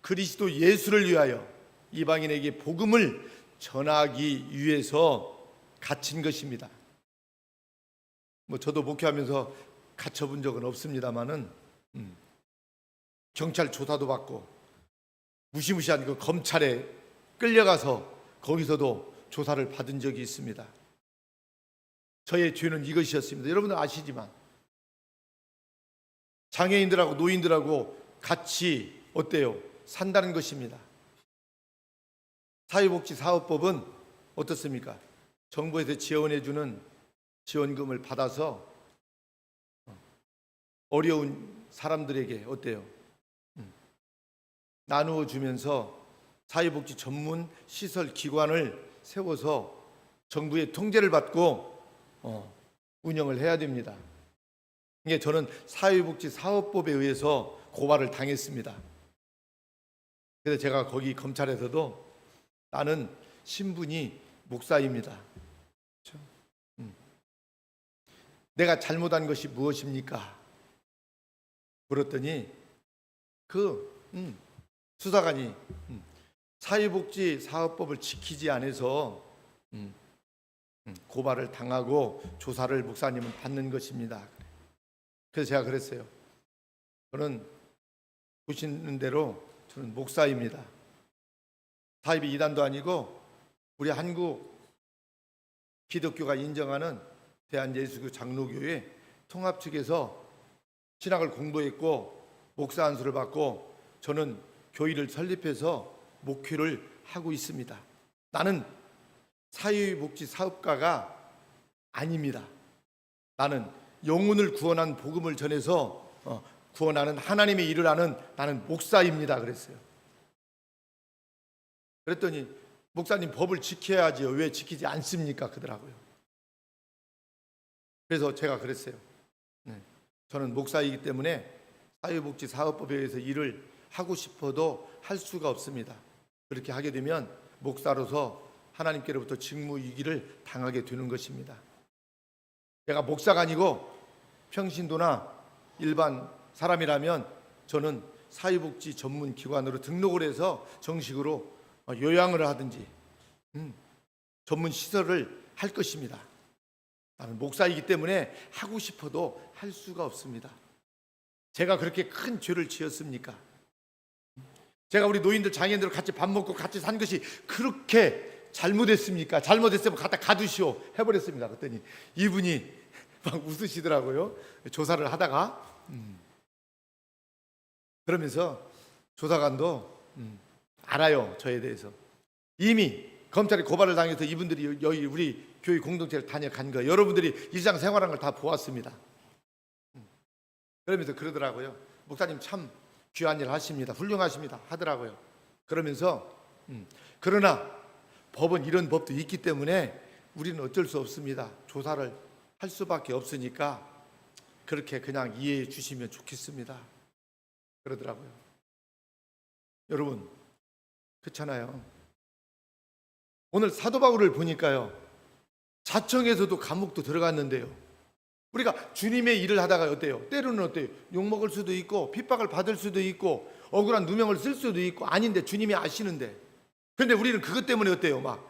[SPEAKER 1] 그리스도 예수를 위하여 이방인에게 복음을 전하기 위해서 갇힌 것입니다. 저도 목회하면서 갇혀본 적은 없습니다만은 경찰 조사도 받고 무시무시한 그 검찰에 끌려가서 거기서도 조사를 받은 적이 있습니다. 저의 죄는 이것이었습니다. 여러분들 아시지만 장애인들하고 노인들하고 같이 어때요? 산다는 것입니다. 사회복지사업법은 어떻습니까? 정부에서 지원해주는 지원금을 받아서 어려운 사람들에게 어때요? 나누어 주면서 사회복지 전문 시설 기관을 세워서 정부의 통제를 받고 운영을 해야 됩니다. 이게 저는 사회복지사업법에 의해서 고발을 당했습니다. 그래서 제가 거기 검찰에서도 나는 신분이 목사입니다. 그렇죠? 내가 잘못한 것이 무엇입니까? 물었더니 수사관이 사회복지사업법을 지키지 않아서 고발을 당하고 조사를 목사님은 받는 것입니다. 그래서 제가 그랬어요. 저는 보시는 대로 저는 목사입니다. 사이비 이단도 아니고 우리 한국 기독교가 인정하는 대한예수교 장로교회 통합 측에서 신학을 공부했고 목사 안수를 받고 저는 교회를 설립해서 목회를 하고 있습니다. 나는 사회복지 사업가가 아닙니다. 나는 영혼을 구원한 복음을 전해서 구원하는 하나님의 일을 하는 나는 목사입니다. 그랬어요. 그랬더니 목사님 법을 지켜야지 왜 지키지 않습니까? 그러더라고요. 그래서 제가 그랬어요. 저는 목사이기 때문에 사회복지 사업법에 의해서 일을 하고 싶어도 할 수가 없습니다. 그렇게 하게 되면 목사로서 하나님께로부터 직무유기를 당하게 되는 것입니다. 제가 목사가 아니고 평신도나 일반 사람이라면 저는 사회복지 전문 기관으로 등록을 해서 정식으로 요양을 하든지 전문 시설을 할 것입니다. 나는 목사이기 때문에 하고 싶어도 할 수가 없습니다. 제가 그렇게 큰 죄를 지었습니까? 제가 우리 노인들 장애인들 같이 밥 먹고 같이 산 것이 그렇게 잘못했습니까? 잘못했으면 갖다 가두시오 해버렸습니다. 그랬더니 이분이 막 웃으시더라고요. 조사를 하다가 그러면서 조사관도 알아요. 저에 대해서 이미 검찰에 고발을 당해서 이분들이 여기 우리 교회 공동체를 다녀간 거예요. 여러분들이 일상생활한 걸 다 보았습니다. 그러면서 그러더라고요. 목사님 참 귀한 일 하십니다. 훌륭하십니다. 하더라고요. 그러면서 그러나 법은 이런 법도 있기 때문에 우리는 어쩔 수 없습니다. 조사를 할 수밖에 없으니까 그렇게 그냥 이해해 주시면 좋겠습니다. 그러더라고요. 여러분 그렇잖아요. 오늘 사도 바울을 보니까요. 자청에서도 감옥도 들어갔는데요. 우리가 주님의 일을 하다가 어때요? 때로는 어때요? 욕먹을 수도 있고 핍박을 받을 수도 있고 억울한 누명을 쓸 수도 있고 아닌데 주님이 아시는데 그런데 우리는 그것 때문에 어때요? 막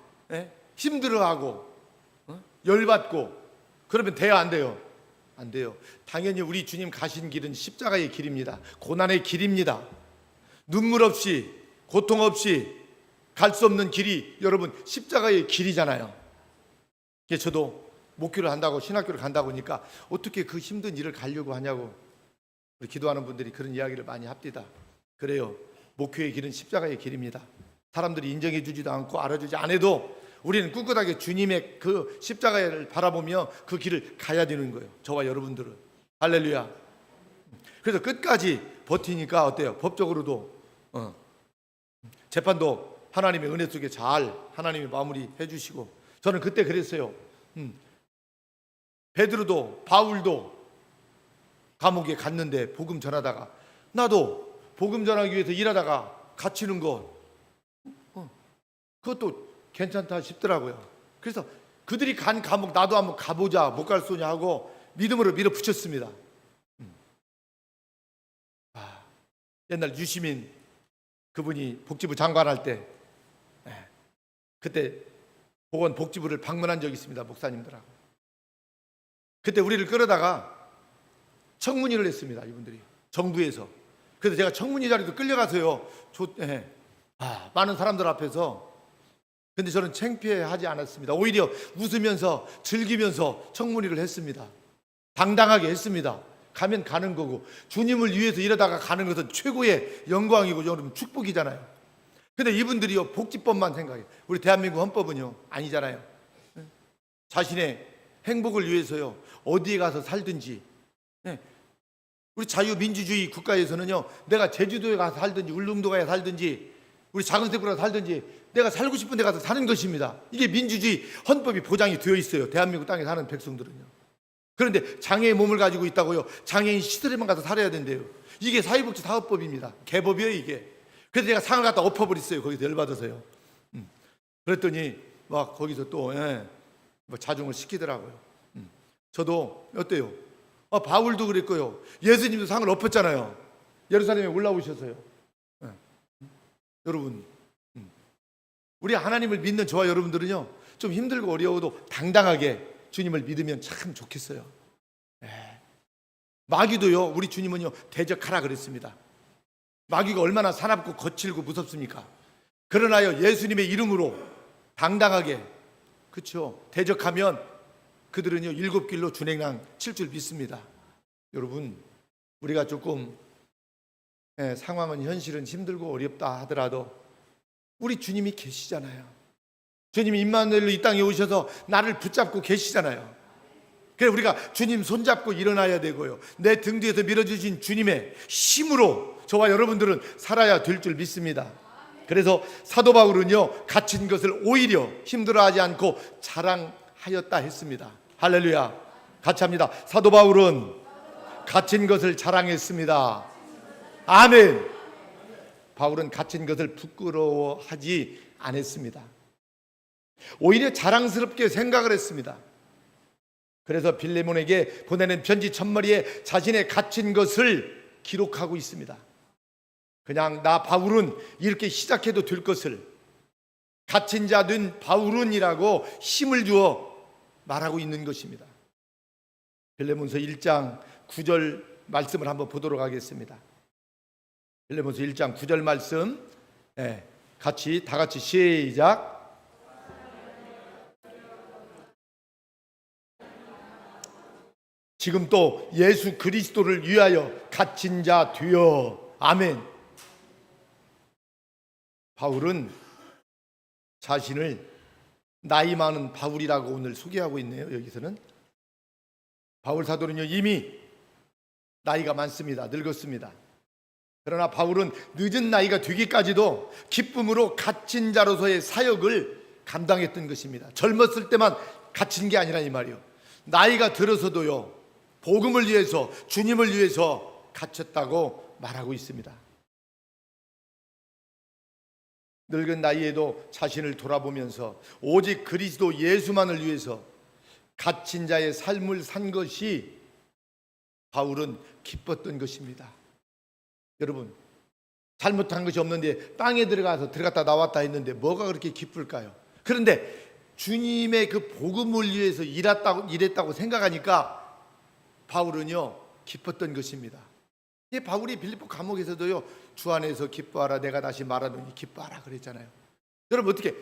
[SPEAKER 1] 힘들어하고 열받고 그러면 돼요? 안 돼요? 안 돼요. 당연히 우리 주님 가신 길은 십자가의 길입니다. 고난의 길입니다. 눈물 없이 고통 없이 갈 수 없는 길이 여러분 십자가의 길이잖아요. 저도 목교를 한다고 신학교를 간다고 하니까 어떻게 그 힘든 일을 가려고 하냐고 우리 기도하는 분들이 그런 이야기를 많이 합니다. 그래요. 목교의 길은 십자가의 길입니다. 사람들이 인정해 주지도 않고 알아주지 않아도 우리는 꿋꿋하게 주님의 그 십자가를 바라보며 그 길을 가야 되는 거예요. 저와 여러분들은. 할렐루야. 그래서 끝까지 버티니까 어때요? 법적으로도 재판도 하나님의 은혜 속에 잘 하나님이 마무리해 주시고 저는 그때 그랬어요. 베드로도 바울도 감옥에 갔는데 복음 전하다가 나도 복음 전하기 위해서 일하다가 갇히는 것 그것도 괜찮다 싶더라고요. 그래서 그들이 간 감옥 나도 한번 가보자. 못 갈 소냐 하고 믿음으로 밀어붙였습니다. 옛날 유시민 그분이 복지부 장관할 때 그때 보건복지부를 방문한 적이 있습니다. 목사님들하고. 그때 우리를 끌어다가 청문회를 했습니다. 이분들이 정부에서. 그래서 제가 청문회 자리도 끌려가서요. 많은 사람들 앞에서. 근데 저는 창피하지 않았습니다. 오히려 웃으면서 즐기면서 청문회를 했습니다. 당당하게 했습니다. 가면 가는 거고 주님을 위해서 일하다가 가는 것은 최고의 영광이고 여러분 축복이잖아요. 근데 이분들이요 복지법만 생각해요. 우리 대한민국 헌법은요 아니잖아요. 자신의 행복을 위해서요 어디에 가서 살든지 우리 자유민주주의 국가에서는요 내가 제주도에 가서 살든지 울릉도에 살든지 우리 작은 세부라 살든지 내가 살고 싶은 데 가서 사는 것입니다. 이게 민주주의 헌법이 보장이 되어 있어요. 대한민국 땅에 사는 백성들은요. 그런데 장애의 몸을 가지고 있다고요. 장애인 시설에만 가서 살아야 된대요. 이게 사회복지 사업법입니다. 개법이에요 이게. 그래서 제가 상을 갖다 엎어버렸어요. 거기서 열받아서요. 그랬더니 막 거기서 또 뭐 자중을 시키더라고요. 저도 어때요? 바울도 그랬고요. 예수님도 상을 엎었잖아요. 예루살렘에 올라오셔서요. 여러분, 우리 하나님을 믿는 저와 여러분들은요, 좀 힘들고 어려워도 당당하게 주님을 믿으면 참 좋겠어요. 마귀도요, 우리 주님은요, 대적하라 그랬습니다. 마귀가 얼마나 사납고 거칠고 무섭습니까? 그러나요, 예수님의 이름으로 당당하게, 그렇죠, 대적하면 그들은요, 일곱 길로 준행랑 칠 줄 믿습니다. 여러분, 우리가 조금 상황은 현실은 힘들고 어렵다 하더라도 우리 주님이 계시잖아요. 주님이 임마누엘로 이 땅에 오셔서 나를 붙잡고 계시잖아요. 그래서 우리가 주님 손잡고 일어나야 되고요. 내 등 뒤에서 밀어주신 주님의 힘으로 저와 여러분들은 살아야 될 줄 믿습니다. 그래서 사도 바울은요, 갇힌 것을 오히려 힘들어하지 않고 자랑하였다 했습니다. 할렐루야. 같이 합니다. 사도 바울은 갇힌 것을 자랑했습니다. 아멘. 바울은 갇힌 것을 부끄러워하지 않았습니다. 오히려 자랑스럽게 생각을 했습니다. 그래서 빌레몬에게 보내는 편지 첫머리에 자신의 갇힌 것을 기록하고 있습니다. 그냥 나 바울은 이렇게 시작해도 될 것을 갇힌 자 된 바울은이라고 힘을 주어 말하고 있는 것입니다. 빌레몬서 1장 9절 말씀을 한번 보도록 하겠습니다. 빌레몬서 1장 9절 말씀, 같이 다 같이 시작. 지금 또 예수 그리스도를 위하여 갇힌 자 되어. 아멘. 바울은 자신을 나이 많은 바울이라고 오늘 소개하고 있네요. 여기서는 바울 사도는요, 이미 나이가 많습니다. 늙었습니다. 그러나 바울은 늦은 나이가 되기까지도 기쁨으로 갇힌 자로서의 사역을 감당했던 것입니다. 젊었을 때만 갇힌 게 아니라 이 말이요, 나이가 들어서도요, 복음을 위해서, 주님을 위해서 갇혔다고 말하고 있습니다. 늙은 나이에도 자신을 돌아보면서 오직 그리스도 예수만을 위해서 갇힌 자의 삶을 산 것이 바울은 기뻤던 것입니다. 여러분, 잘못한 것이 없는데 땅에 들어갔다 나왔다 했는데 뭐가 그렇게 기쁠까요? 그런데 주님의 그 복음을 위해서 일했다고 생각하니까 바울은요, 기뻤던 것입니다. 바울이 빌립보 감옥에서도요, 주 안에서 기뻐하라, 내가 다시 말하노니 기뻐하라 그랬잖아요. 여러분, 어떻게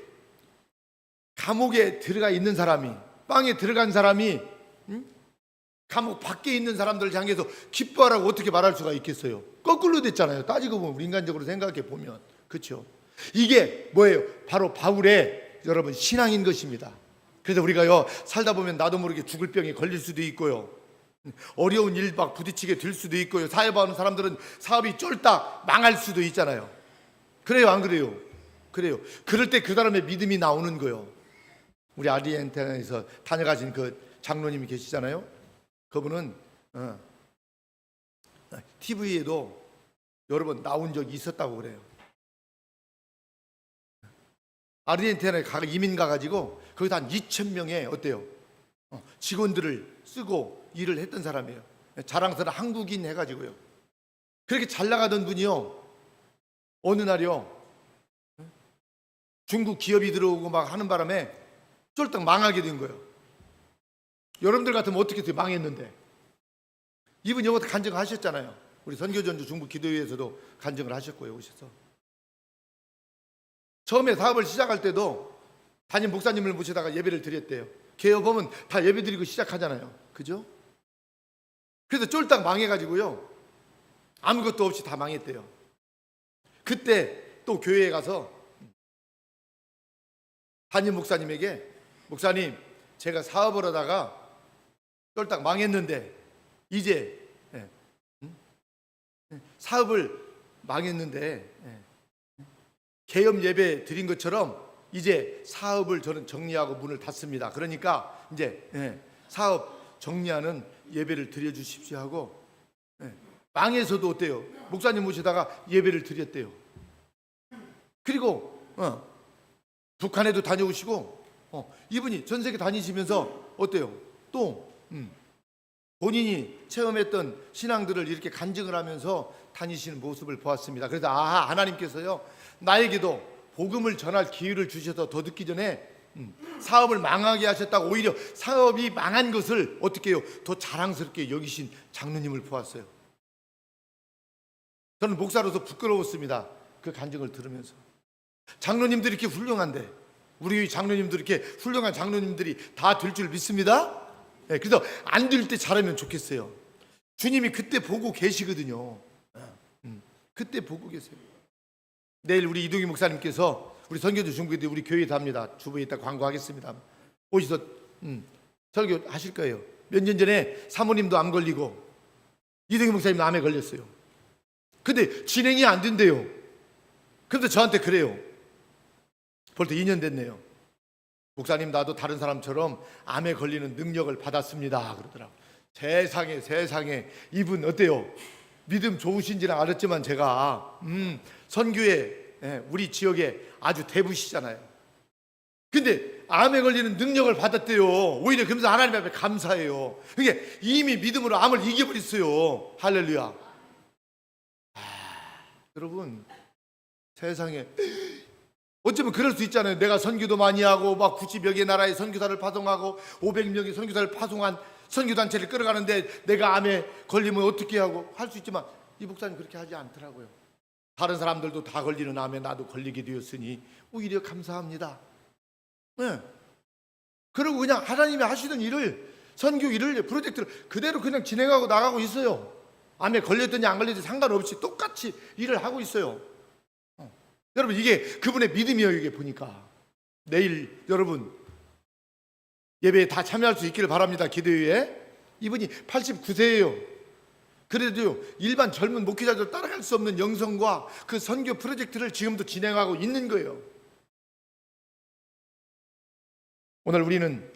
[SPEAKER 1] 감옥에 들어가 있는 사람이, 빵에 들어간 사람이 감옥 밖에 있는 사람들을 향해서 기뻐하라고 어떻게 말할 수가 있겠어요? 거꾸로 됐잖아요. 따지고 보면, 인간적으로 생각해 보면, 그렇죠? 이게 뭐예요? 바로 바울의 여러분 신앙인 것입니다. 그래서 우리가요, 살다 보면 나도 모르게 죽을 병에 걸릴 수도 있고요, 어려운 일 막 부딪히게 될 수도 있고요, 사회하는 사람들은 사업이 쫄딱 망할 수도 있잖아요. 그래요, 안 그래요? 그래요. 그럴 때 그 사람의 믿음이 나오는 거예요. 우리 아르헨티나에서 다녀가신 그 장로님이 계시잖아요. 그분은 TV에도 여러 번 나온 적이 있었다고 그래요. 아르헨티나에 이민 가가지고 거기다 한 2,000명의 어때요? 직원들을 쓰고 일을 했던 사람이에요. 자랑스러운 한국인 해가지고요. 그렇게 잘 나가던 분이요, 어느 날이요, 중국 기업이 들어오고 막 하는 바람에 쫄딱 망하게 된 거예요. 여러분들 같으면 어떻게 돼요? 망했는데. 이분 여기서 간증하셨잖아요. 우리 선교전주 중부 기도회에서도 간증을 하셨고요, 오셔서. 처음에 사업을 시작할 때도 담임 목사님을 모시다가 예배를 드렸대요. 개업 보면 다 예배 드리고 시작하잖아요. 그죠? 그래서 쫄딱 망해가지고요, 아무것도 없이 다 망했대요. 그때 또 교회에 가서 담임 목사님에게, 목사님, 제가 사업을 하다가 쫄딱 망했는데 이제 사업을 망했는데 개업 예배 드린 것처럼 이제 사업을 저는 정리하고 문을 닫습니다. 그러니까 이제 사업 정리하는 예배를 드려주십시오 하고, 망해서도 어때요? 목사님 모시다가 예배를 드렸대요. 그리고 북한에도 다녀오시고, 이분이 전 세계 다니시면서 어때요? 또 본인이 체험했던 신앙들을 이렇게 간증을 하면서 다니시는 모습을 보았습니다. 그래서 하나님께서요, 나에게도 복음을 전할 기회를 주셔서 더 듣기 전에 사업을 망하게 하셨다고, 오히려 사업이 망한 것을 어떻게 해요? 더 자랑스럽게 여기신 장로님을 보았어요. 저는 목사로서 부끄러웠습니다. 그 간증을 들으면서. 장로님들이 이렇게 훌륭한데, 우리 장로님들 이렇게 훌륭한 장로님들이 다 될 줄 믿습니다. 그래서 안 될 때 잘하면 좋겠어요. 주님이 그때 보고 계시거든요. 그때 보고 계세요. 내일 우리 이동희 목사님께서 우리 선교주 중부에 우리 교회에 답니다. 주부에 있다 광고하겠습니다. 오셔서 설교 하실 거예요. 몇 년 전에 사모님도 암 걸리고 이동희 목사님도 암에 걸렸어요. 근데 진행이 안 된대요. 그런데 저한테 그래요. 벌써 2년 됐네요. 목사님, 나도 다른 사람처럼 암에 걸리는 능력을 받았습니다 그러더라고요. 세상에 이분 어때요? 믿음 좋으신지는 알았지만 제가 선교에 우리 지역에 아주 대부시잖아요. 근데 암에 걸리는 능력을 받았대요. 오히려 그러면서 하나님 앞에 감사해요. 그게 이미 믿음으로 암을 이겨버렸어요. 할렐루야. 여러분, 세상에 어쩌면 그럴 수 있잖아요. 내가 선교도 많이 하고 막 90여 개 나라의 선교사를 파송하고 500명의 선교사를 파송한 선교단체를 끌어가는데 내가 암에 걸리면 어떻게 하고 할 수 있지만, 이 목사님 그렇게 하지 않더라고요. 다른 사람들도 다 걸리는 암에 나도 걸리게 되었으니 오히려 감사합니다. 그리고 그냥 하나님이 하시던 일을, 선교 일을, 프로젝트를 그대로 그냥 진행하고 나가고 있어요. 암에 걸렸든지 안 걸렸든지 상관없이 똑같이 일을 하고 있어요. 여러분, 이게 그분의 믿음이에요. 이게 보니까 내일 여러분 예배에 다 참여할 수 있기를 바랍니다. 기도회에. 이분이 89세예요. 그래도 일반 젊은 목회자들 따라갈 수 없는 영성과 그 선교 프로젝트를 지금도 진행하고 있는 거예요. 오늘 우리는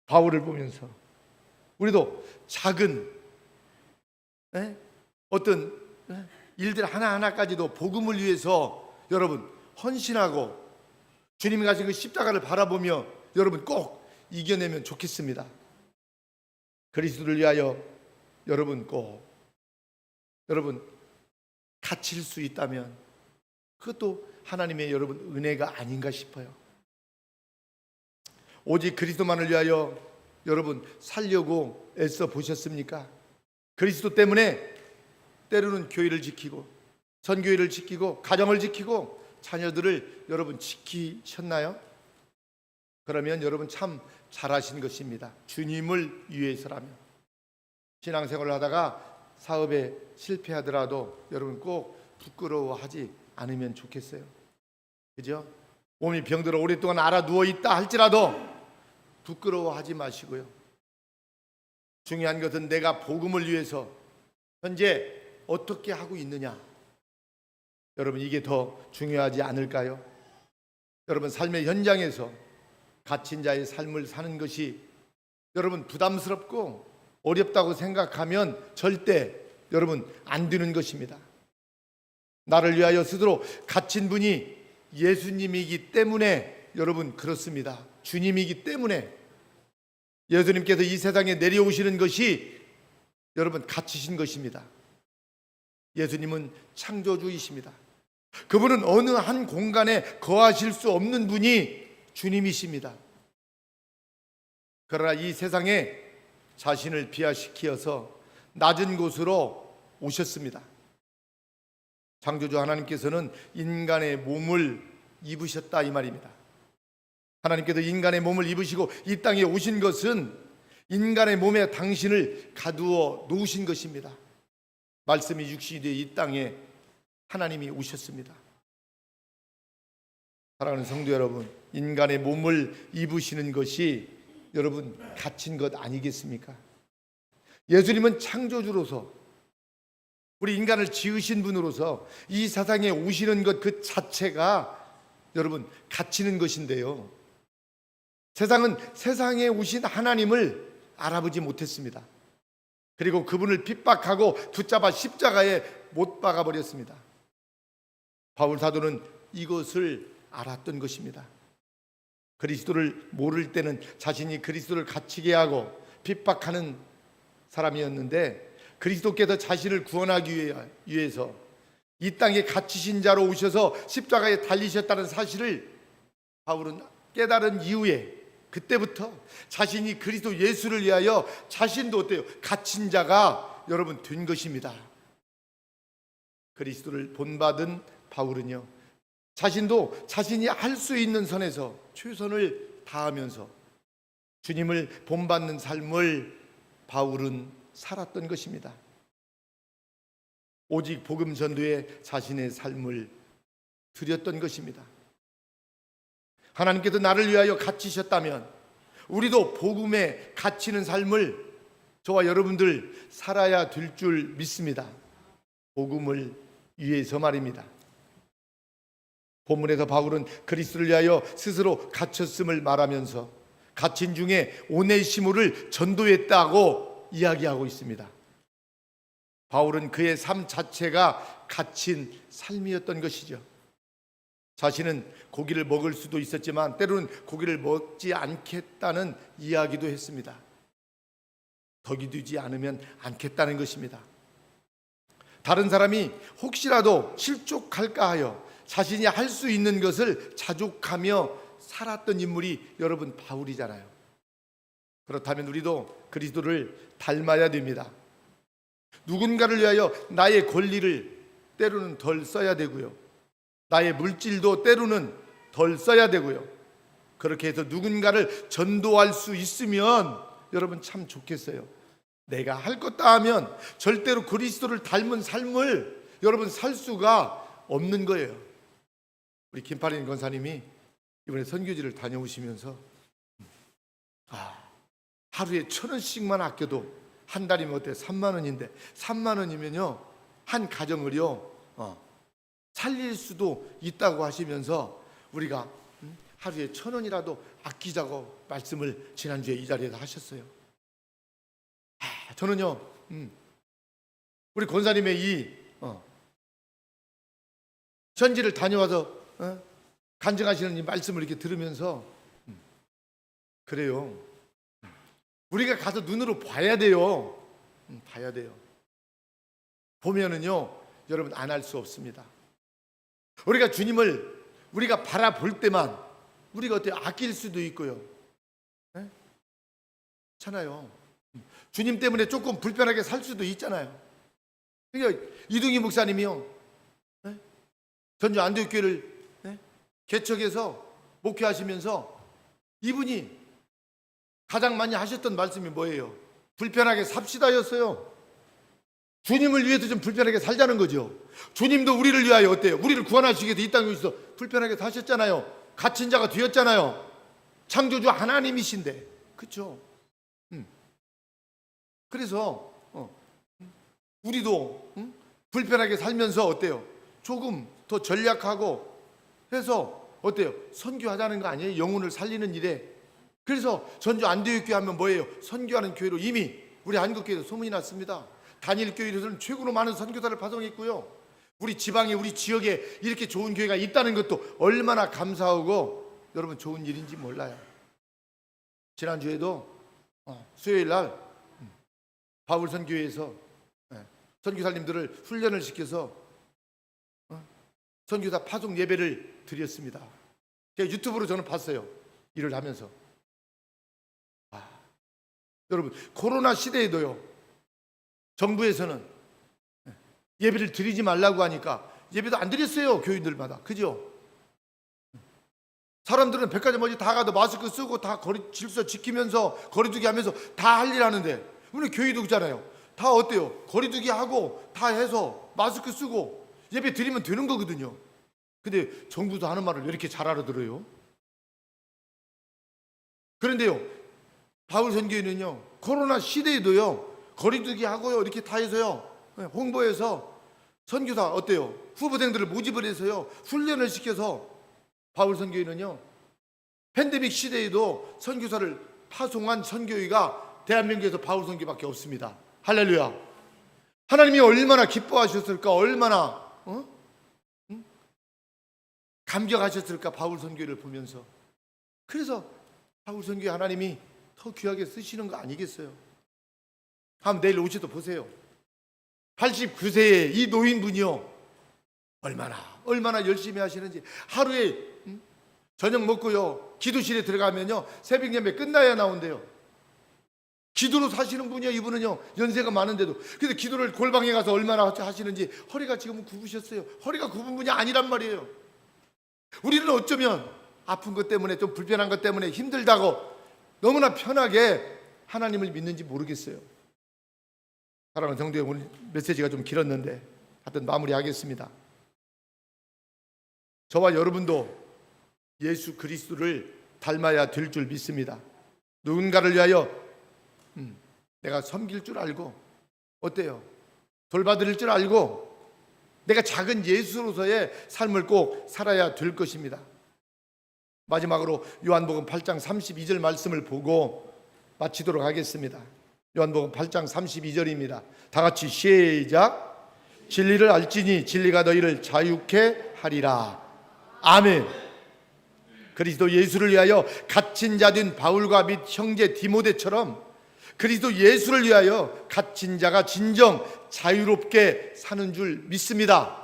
[SPEAKER 1] 바울을 보면서 우리도 작은 어떤 일들 하나하나까지도 복음을 위해서 여러분 헌신하고 주님이 가신 그 십자가를 바라보며 여러분 꼭 이겨내면 좋겠습니다. 그리스도를 위하여 여러분 꼭 갇힐 수 있다면 그것도 하나님의 여러분 은혜가 아닌가 싶어요. 오직 그리스도만을 위하여 여러분 살려고 애써 보셨습니까? 그리스도 때문에 때로는 교회를 지키고 선교회를 지키고 가정을 지키고 자녀들을 여러분 지키셨나요? 그러면 여러분 참 잘하신 것입니다. 주님을 위해서라면. 신앙생활을 하다가 사업에 실패하더라도 여러분 꼭 부끄러워하지 않으면 좋겠어요. 그죠? 몸이 병들어 오랫동안 알아 누워있다 할지라도 부끄러워하지 마시고요. 중요한 것은 내가 복음을 위해서 현재 어떻게 하고 있느냐. 여러분, 이게 더 중요하지 않을까요? 여러분, 삶의 현장에서 갇힌 자의 삶을 사는 것이 여러분 부담스럽고 어렵다고 생각하면 절대 여러분 안 되는 것입니다. 나를 위하여 스스로 갇힌 분이 예수님이기 때문에 여러분 그렇습니다. 주님이기 때문에 예수님께서 이 세상에 내려오시는 것이 여러분 갇히신 것입니다. 예수님은 창조주이십니다. 그분은 어느 한 공간에 거하실 수 없는 분이 주님이십니다. 그러나 이 세상에 자신을 비하시키어서 낮은 곳으로 오셨습니다. 창조주 하나님께서는 인간의 몸을 입으셨다 이 말입니다. 하나님께서 인간의 몸을 입으시고 이 땅에 오신 것은 인간의 몸에 당신을 가두어 놓으신 것입니다. 말씀이 육신이 되어 이 땅에 하나님이 오셨습니다. 사랑하는 성도 여러분, 인간의 몸을 입으시는 것이 여러분 갇힌 것 아니겠습니까? 예수님은 창조주로서 우리 인간을 지으신 분으로서 이 세상에 오시는 것 그 자체가 여러분 갇히는 것인데요. 세상은 세상에 오신 하나님을 알아보지 못했습니다. 그리고 그분을 핍박하고 붙잡아 십자가에 못 박아 버렸습니다. 바울 사도는 이것을 알았던 것입니다. 그리스도를 모를 때는 자신이 그리스도를 갇히게 하고 핍박하는 사람이었는데, 그리스도께서 자신을 구원하기 위해서 이 땅에 갇히신 자로 오셔서 십자가에 달리셨다는 사실을 바울은 깨달은 이후에, 그때부터 자신이 그리스도 예수를 위하여 자신도 어때요? 갇힌 자가 여러분 된 것입니다. 그리스도를 본받은 바울은요, 자신도 자신이 할 수 있는 선에서 최선을 다하면서 주님을 본받는 삶을 바울은 살았던 것입니다. 오직 복음 전도에 자신의 삶을 드렸던 것입니다. 하나님께서 나를 위하여 갇히셨다면 우리도 복음에 갇히는 삶을 저와 여러분들 살아야 될 줄 믿습니다. 복음을 위해서 말입니다. 본문에서 바울은 그리스도를 위하여 스스로 갇혔음을 말하면서 갇힌 중에 오네시모를 전도했다고 이야기하고 있습니다. 바울은 그의 삶 자체가 갇힌 삶이었던 것이죠. 자신은 고기를 먹을 수도 있었지만 때로는 고기를 먹지 않겠다는 이야기도 했습니다. 덕이 되지 않으면 않겠다는 것입니다. 다른 사람이 혹시라도 실족할까 하여 자신이 할 수 있는 것을 자족하며 살았던 인물이 여러분 바울이잖아요. 그렇다면 우리도 그리스도를 닮아야 됩니다. 누군가를 위하여 나의 권리를 때로는 덜 써야 되고요, 나의 물질도 때로는 덜 써야 되고요, 그렇게 해서 누군가를 전도할 수 있으면 여러분 참 좋겠어요. 내가 할 것 다 하면 절대로 그리스도를 닮은 삶을 여러분 살 수가 없는 거예요. 우리 김파린 권사님이 이번에 선교지를 다녀오시면서 하루에 1,000원씩만 아껴도 한 달이면 어때? 3만 원인데 3만 원이면요 한 가정을요 살릴 수도 있다고 하시면서 우리가 하루에 1,000원이라도 아끼자고 말씀을 지난주에 이 자리에서 하셨어요. 저는요 우리 권사님의 이 현지를 다녀와서 간증하시는 이 말씀을 이렇게 들으면서 그래요, 우리가 가서 눈으로 봐야 돼요. 봐야 돼요. 보면은요 여러분 안 할 수 없습니다. 우리가 주님을 우리가 바라볼 때만 우리가 어떻게 아낄 수도 있고요, 그렇잖아요. 주님 때문에 조금 불편하게 살 수도 있잖아요. 그러니까 이둥희 목사님이요 전주 안디옥교회를 개척해서 목회하시면서 이분이 가장 많이 하셨던 말씀이 뭐예요? 불편하게 삽시다였어요. 주님을 위해서 좀 불편하게 살자는 거죠. 주님도 우리를 위하여 어때요? 우리를 구원하시기 위해서 이 땅에 오셔서 불편하게 사셨잖아요. 갇힌 자가 되었잖아요. 창조주 하나님이신데, 그렇죠? 그래서 우리도 불편하게 살면서 어때요? 조금 더 전략하고 해서 어때요? 선교하자는 거 아니에요? 영혼을 살리는 일에. 그래서 전주 안디옥교회 하면 뭐예요? 선교하는 교회로 이미 우리 한국교회에서 소문이 났습니다. 단일교회에서는 최고로 많은 선교사를 파송했고요, 우리 지방에 우리 지역에 이렇게 좋은 교회가 있다는 것도 얼마나 감사하고 여러분 좋은 일인지 몰라요. 지난주에도 수요일 날 바울 선교회에서 선교사님들을 훈련을 시켜서 선교사 파송 예배를 드렸습니다. 제가 유튜브로 저는 봤어요, 일을 하면서. 여러분 코로나 시대에도요 정부에서는 예배를 드리지 말라고 하니까 예배도 안 드렸어요, 교인들마다. 그죠? 사람들은 백화점 어디 다 가도 마스크 쓰고 다 거리 질서 지키면서 거리두기 하면서 다 할 일 하는데, 우리 교회도 그렇잖아요. 다 어때요? 거리두기 하고 다 해서 마스크 쓰고 예배 드리면 되는 거거든요. 근데 정부도 하는 말을 왜 이렇게 잘 알아들어요? 그런데요 바울 선교회는요 코로나 시대에도요 거리두기 하고요 이렇게 다 해서요 홍보해서 선교사 어때요? 후보생들을 모집을 해서요 훈련을 시켜서 바울 선교회는요, 팬데믹 시대에도 선교사를 파송한 선교회가 대한민국에서 바울 선교밖에 없습니다. 할렐루야. 하나님이 얼마나 기뻐하셨을까, 얼마나 감격하셨을까, 바울 선교회를 보면서. 그래서 바울 선교회 하나님이 더 귀하게 쓰시는 거 아니겠어요? 한번 내일 오셔도 보세요. 89세의 이 노인분이요, 얼마나 열심히 하시는지. 하루에 저녁 먹고요, 기도실에 들어가면요, 새벽 예배 끝나야 나온대요. 기도로 사시는 분이요, 이분은요, 연세가 많은데도. 그래서 기도를 골방에 가서 얼마나 하시는지. 허리가 지금 굽으셨어요. 허리가 굽은 분이 아니란 말이에요. 우리는 어쩌면 아픈 것 때문에, 좀 불편한 것 때문에 힘들다고 너무나 편하게 하나님을 믿는지 모르겠어요. 사랑하는 성도 여러분, 오늘 메시지가 좀 길었는데 하여튼 마무리하겠습니다. 저와 여러분도 예수 그리스도를 닮아야 될 줄 믿습니다. 누군가를 위하여 내가 섬길 줄 알고, 어때요? 돌봐드릴 줄 알고 내가 작은 예수로서의 삶을 꼭 살아야 될 것입니다. 마지막으로 요한복음 8장 32절 말씀을 보고 마치도록 하겠습니다. 요한복음 8장 32절입니다. 다 같이 시작. 진리를 알지니 진리가 너희를 자유케 하리라. 아멘. 그리스도 예수를 위하여 갇힌 자 된 바울과 및 형제 디모데처럼 그리스도 예수를 위하여 갇힌 자가 진정 자유롭게 사는 줄 믿습니다.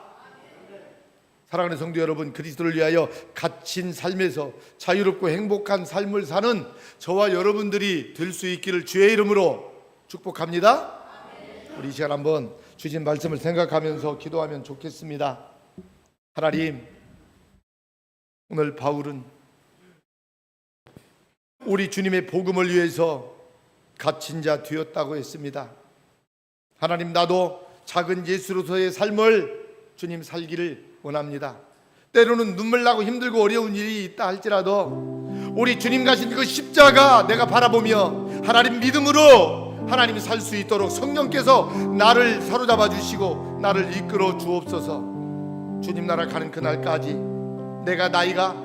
[SPEAKER 1] 사랑하는 성도 여러분, 그리스도를 위하여 갇힌 삶에서 자유롭고 행복한 삶을 사는 저와 여러분들이 될 수 있기를 주의 이름으로 축복합니다. 우리 이 시간 한번 주신 말씀을 생각하면서 기도하면 좋겠습니다. 하나님, 오늘 바울은 우리 주님의 복음을 위해서 갇힌 자 되었다고 했습니다. 하나님, 나도 작은 예수로서의 삶을 주님 살기를 원합니다. 때로는 눈물 나고 힘들고 어려운 일이 있다 할지라도 우리 주님 가신 그 십자가 내가 바라보며 하나님 믿음으로 하나님 살 수 있도록 성령께서 나를 사로잡아 주시고 나를 이끌어 주옵소서. 주님 나라 가는 그날까지 내가 나이가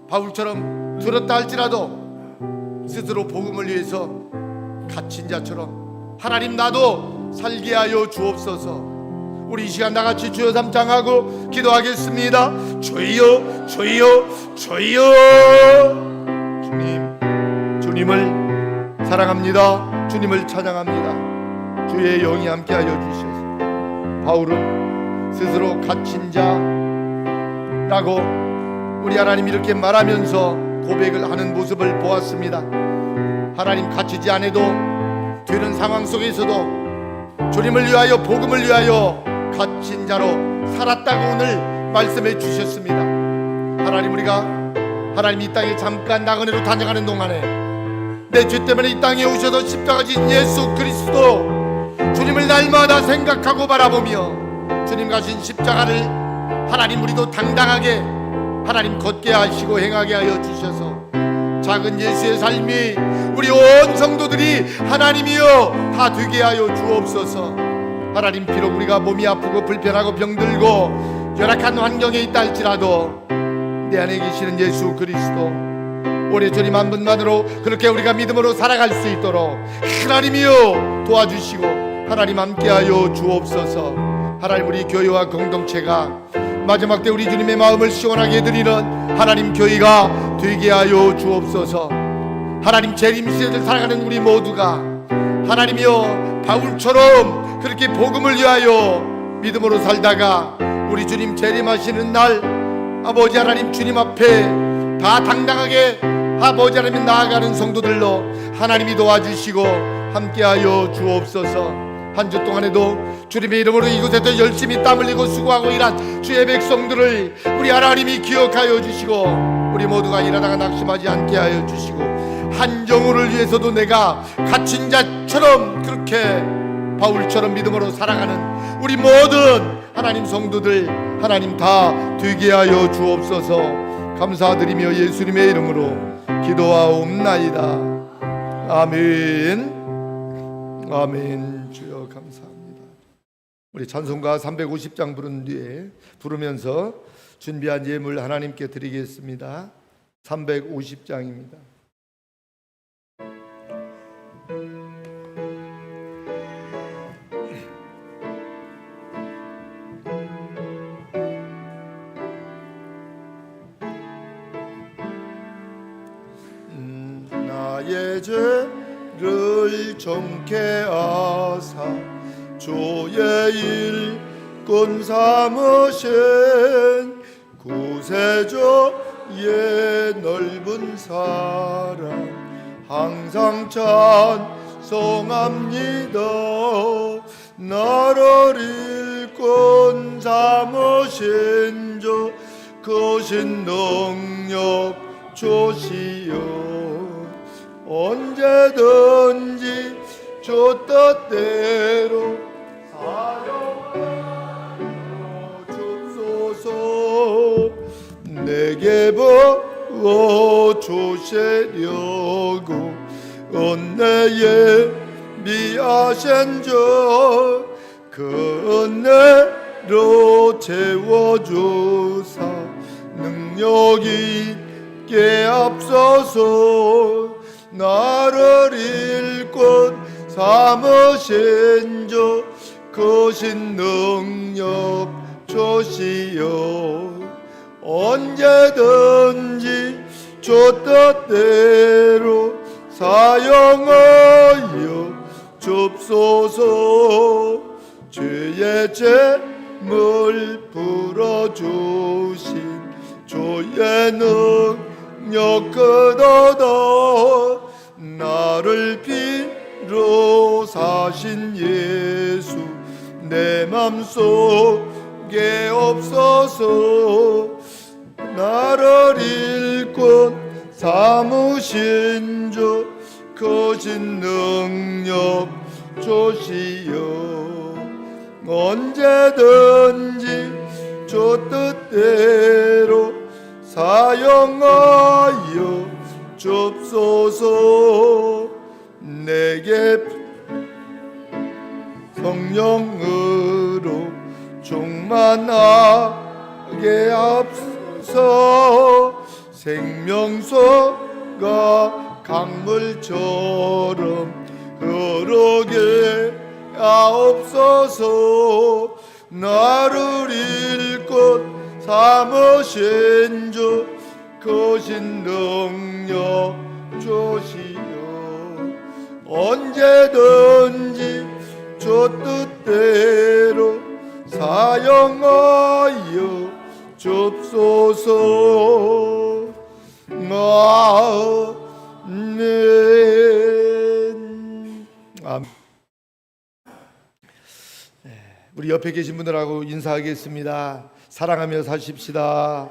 [SPEAKER 1] 바울처럼 들었다 할지라도 스스로 복음을 위해서 갇힌 자처럼 하나님 나도 살게 하여 주옵소서. 우리 이 시간 나같이 주여 삼창하고 기도하겠습니다. 주여 주여 주여. 주님을 사랑합니다. 주님을 찬양합니다. 주의 영이 함께하여 주셔서 바울은 스스로 갇힌 자라고 우리 하나님 이렇게 말하면서 고백을 하는 모습을 보았습니다. 하나님, 갇히지 않아도 되는 상황 속에서도 주님을 위하여 복음을 위하여 갇힌 자로 살았다고 오늘 말씀해 주셨습니다. 하나님, 우리가 하나님 이 땅에 잠깐 나그네로 다녀가는 동안에 내 죄 때문에 이 땅에 오셔서 십자가 진 예수 그리스도 주님을 날마다 생각하고 바라보며 주님 가신 십자가를 하나님 우리도 당당하게 하나님 걷게 하시고 행하게 하여 주셔서 작은 예수의 삶이 우리 온 성도들이 하나님이여 다 되게 하여 주옵소서. 하나님, 비록 우리가 몸이 아프고 불편하고 병들고 열악한 환경에 있다 할지라도 내 안에 계시는 예수 그리스도 우리 주님 한 분만으로 그렇게 우리가 믿음으로 살아갈 수 있도록 하나님이여 도와주시고 하나님 함께하여 주옵소서. 하나님, 우리 교회와 공동체가 마지막 때 우리 주님의 마음을 시원하게 해드리는 하나님 교회가 되게 하여 주옵소서. 하나님, 재림 시대를 살아가는 우리 모두가 하나님이여 바울처럼 그렇게 복음을 위하여 믿음으로 살다가 우리 주님 재림하시는 날 아버지 하나님 주님 앞에 다 당당하게 아버지 하나님 나아가는 성도들로 하나님이 도와주시고 함께하여 주옵소서. 한 주 동안에도 주님의 이름으로 이곳에서 열심히 땀 흘리고 수고하고 일한 주의 백성들을 우리 하나님이 기억하여 주시고 우리 모두가 일하다가 낙심하지 않게 하여 주시고 한 영혼을 위해서도 내가 갇힌 자처럼 그렇게 바울처럼 믿음으로 살아가는 우리 모든 하나님 성도들 하나님 다 되게 하여 주옵소서. 감사드리며 예수님의 이름으로 기도하옵나이다. 아멘. 아멘. 주여 감사합니다. 우리 찬송가 350장 부른 뒤에 부르면서 준비한 예물 하나님께 드리겠습니다. 350장입니다. 나의 죄를 정케 하사 주의 일꾼 삼으신 구세주의 넓은 사랑 항상 찬송합니다. 나를 일꾼 삼으신 주 크신 능력 주시오. 언제든지 주 뜻대로 사용하여 주소서. 내게 부어 주시려고 은혜에 미하신 주 그 은혜로 채워주사 능력 있게 앞서서 나를 일꾼 삼으신 주 크신 능력 주시오. 언제든지 주 뜻대로 사용하여 줍소서. 죄의 죄물 풀어주신 주의 능력 끝없다. 나를 피로 사신 예수 내 맘속에 없어서. 나를 일꾼 삼으신 주 크신 능력 주시오. 언제든지 주 뜻대로 사용하여 줍소서. 내게 성령으로 충만하게 앞서 생명수가 강물처럼 흐르게 하옵소서. 나를 일꾼 삼으신 주 크신 능력 주시오. 언제든지 주 뜻대로 사용하여 줍소서. 아멘. 아멘. 우리 옆에 계신 분들하고 인사하겠습니다. 사랑하며 사십시다.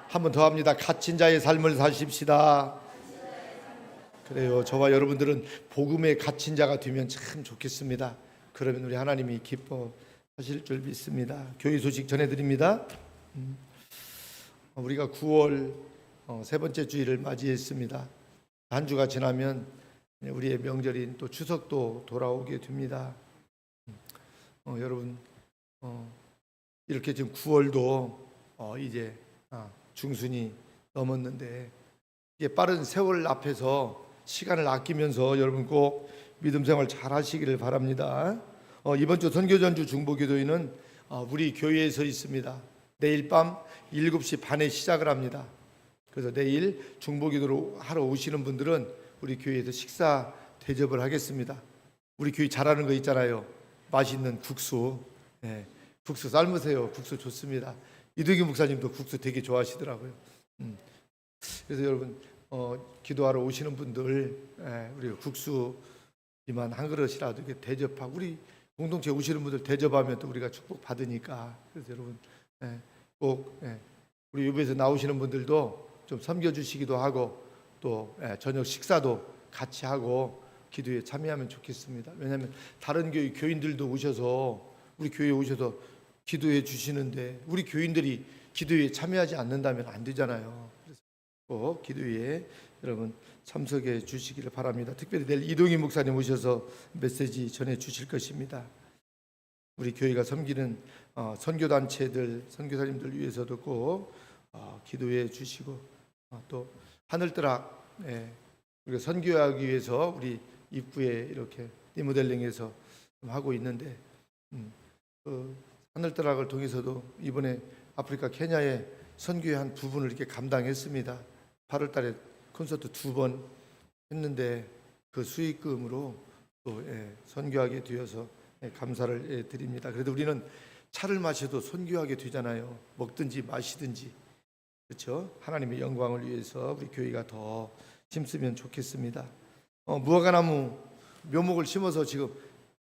[SPEAKER 1] 한 번 더 합니다. 갇힌 자의 삶을 사십시다. 그래요. 저와 여러분들은 복음에 갇힌 자가 되면 참 좋겠습니다. 그러면 우리 하나님이 기뻐하실 줄 믿습니다. 교회 소식 전해드립니다. 우리가 9월 세 번째 주일을 맞이했습니다. 한 주가 지나면 우리의 명절인 또 추석도 돌아오게 됩니다. 여러분 이렇게 지금 9월도 이제 중순이 넘었는데 이게 빠른 세월 앞에서 시간을 아끼면서 여러분 꼭 믿음 생활 잘 하시기를 바랍니다. 이번 주 선교전주 중보기도회는 우리 교회에서 있습니다. 내일 밤 7시 반에 시작을 합니다. 그래서 내일 중보기도로 하러 오시는 분들은 우리 교회에서 식사 대접을 하겠습니다. 우리 교회 잘하는 거 있잖아요. 맛있는 국수, 국수 삶으세요. 국수 좋습니다. 이두기 목사님도 국수 되게 좋아하시더라고요. 그래서 여러분 기도하러 오시는 분들 우리가 국수 이만 한 그릇이라도 이렇게 대접하고 우리 공동체 오시는 분들 대접하면 또 우리가 축복 받으니까 그래서 여러분 꼭 우리 유배에서 나오시는 분들도 좀 섬겨주시기도 하고 또 저녁 식사도 같이 하고 기도에 참여하면 좋겠습니다. 왜냐하면 다른 교회 교인들도 오셔서 우리 교회에 오셔서 기도해 주시는데 우리 교인들이 기도에 참여하지 않는다면 안 되잖아요. 그래서 꼭 기도에 여러분 참석해 주시기를 바랍니다. 특별히 내일 이동희 목사님 오셔서 메시지 전해 주실 것입니다. 우리 교회가 섬기는 선교단체들, 선교사님들 위해서도 꼭 기도해 주시고 또 하늘떠락 우리가 선교하기 위해서 우리 입구에 이렇게 리모델링해서 하고 있는데 그 하늘떠락을 통해서도 이번에 아프리카 케냐에 선교의 한 부분을 이렇게 감당했습니다. 8월 달에 콘서트 2번 했는데 그 수익금으로 또 선교하게 되어서 감사를 드립니다. 그래도 우리는 차를 마셔도 선교하게 되잖아요. 먹든지 마시든지. 그렇죠? 하나님의 영광을 위해서 우리 교회가 더 힘쓰면 좋겠습니다. 무화과나무 묘목을 심어서 지금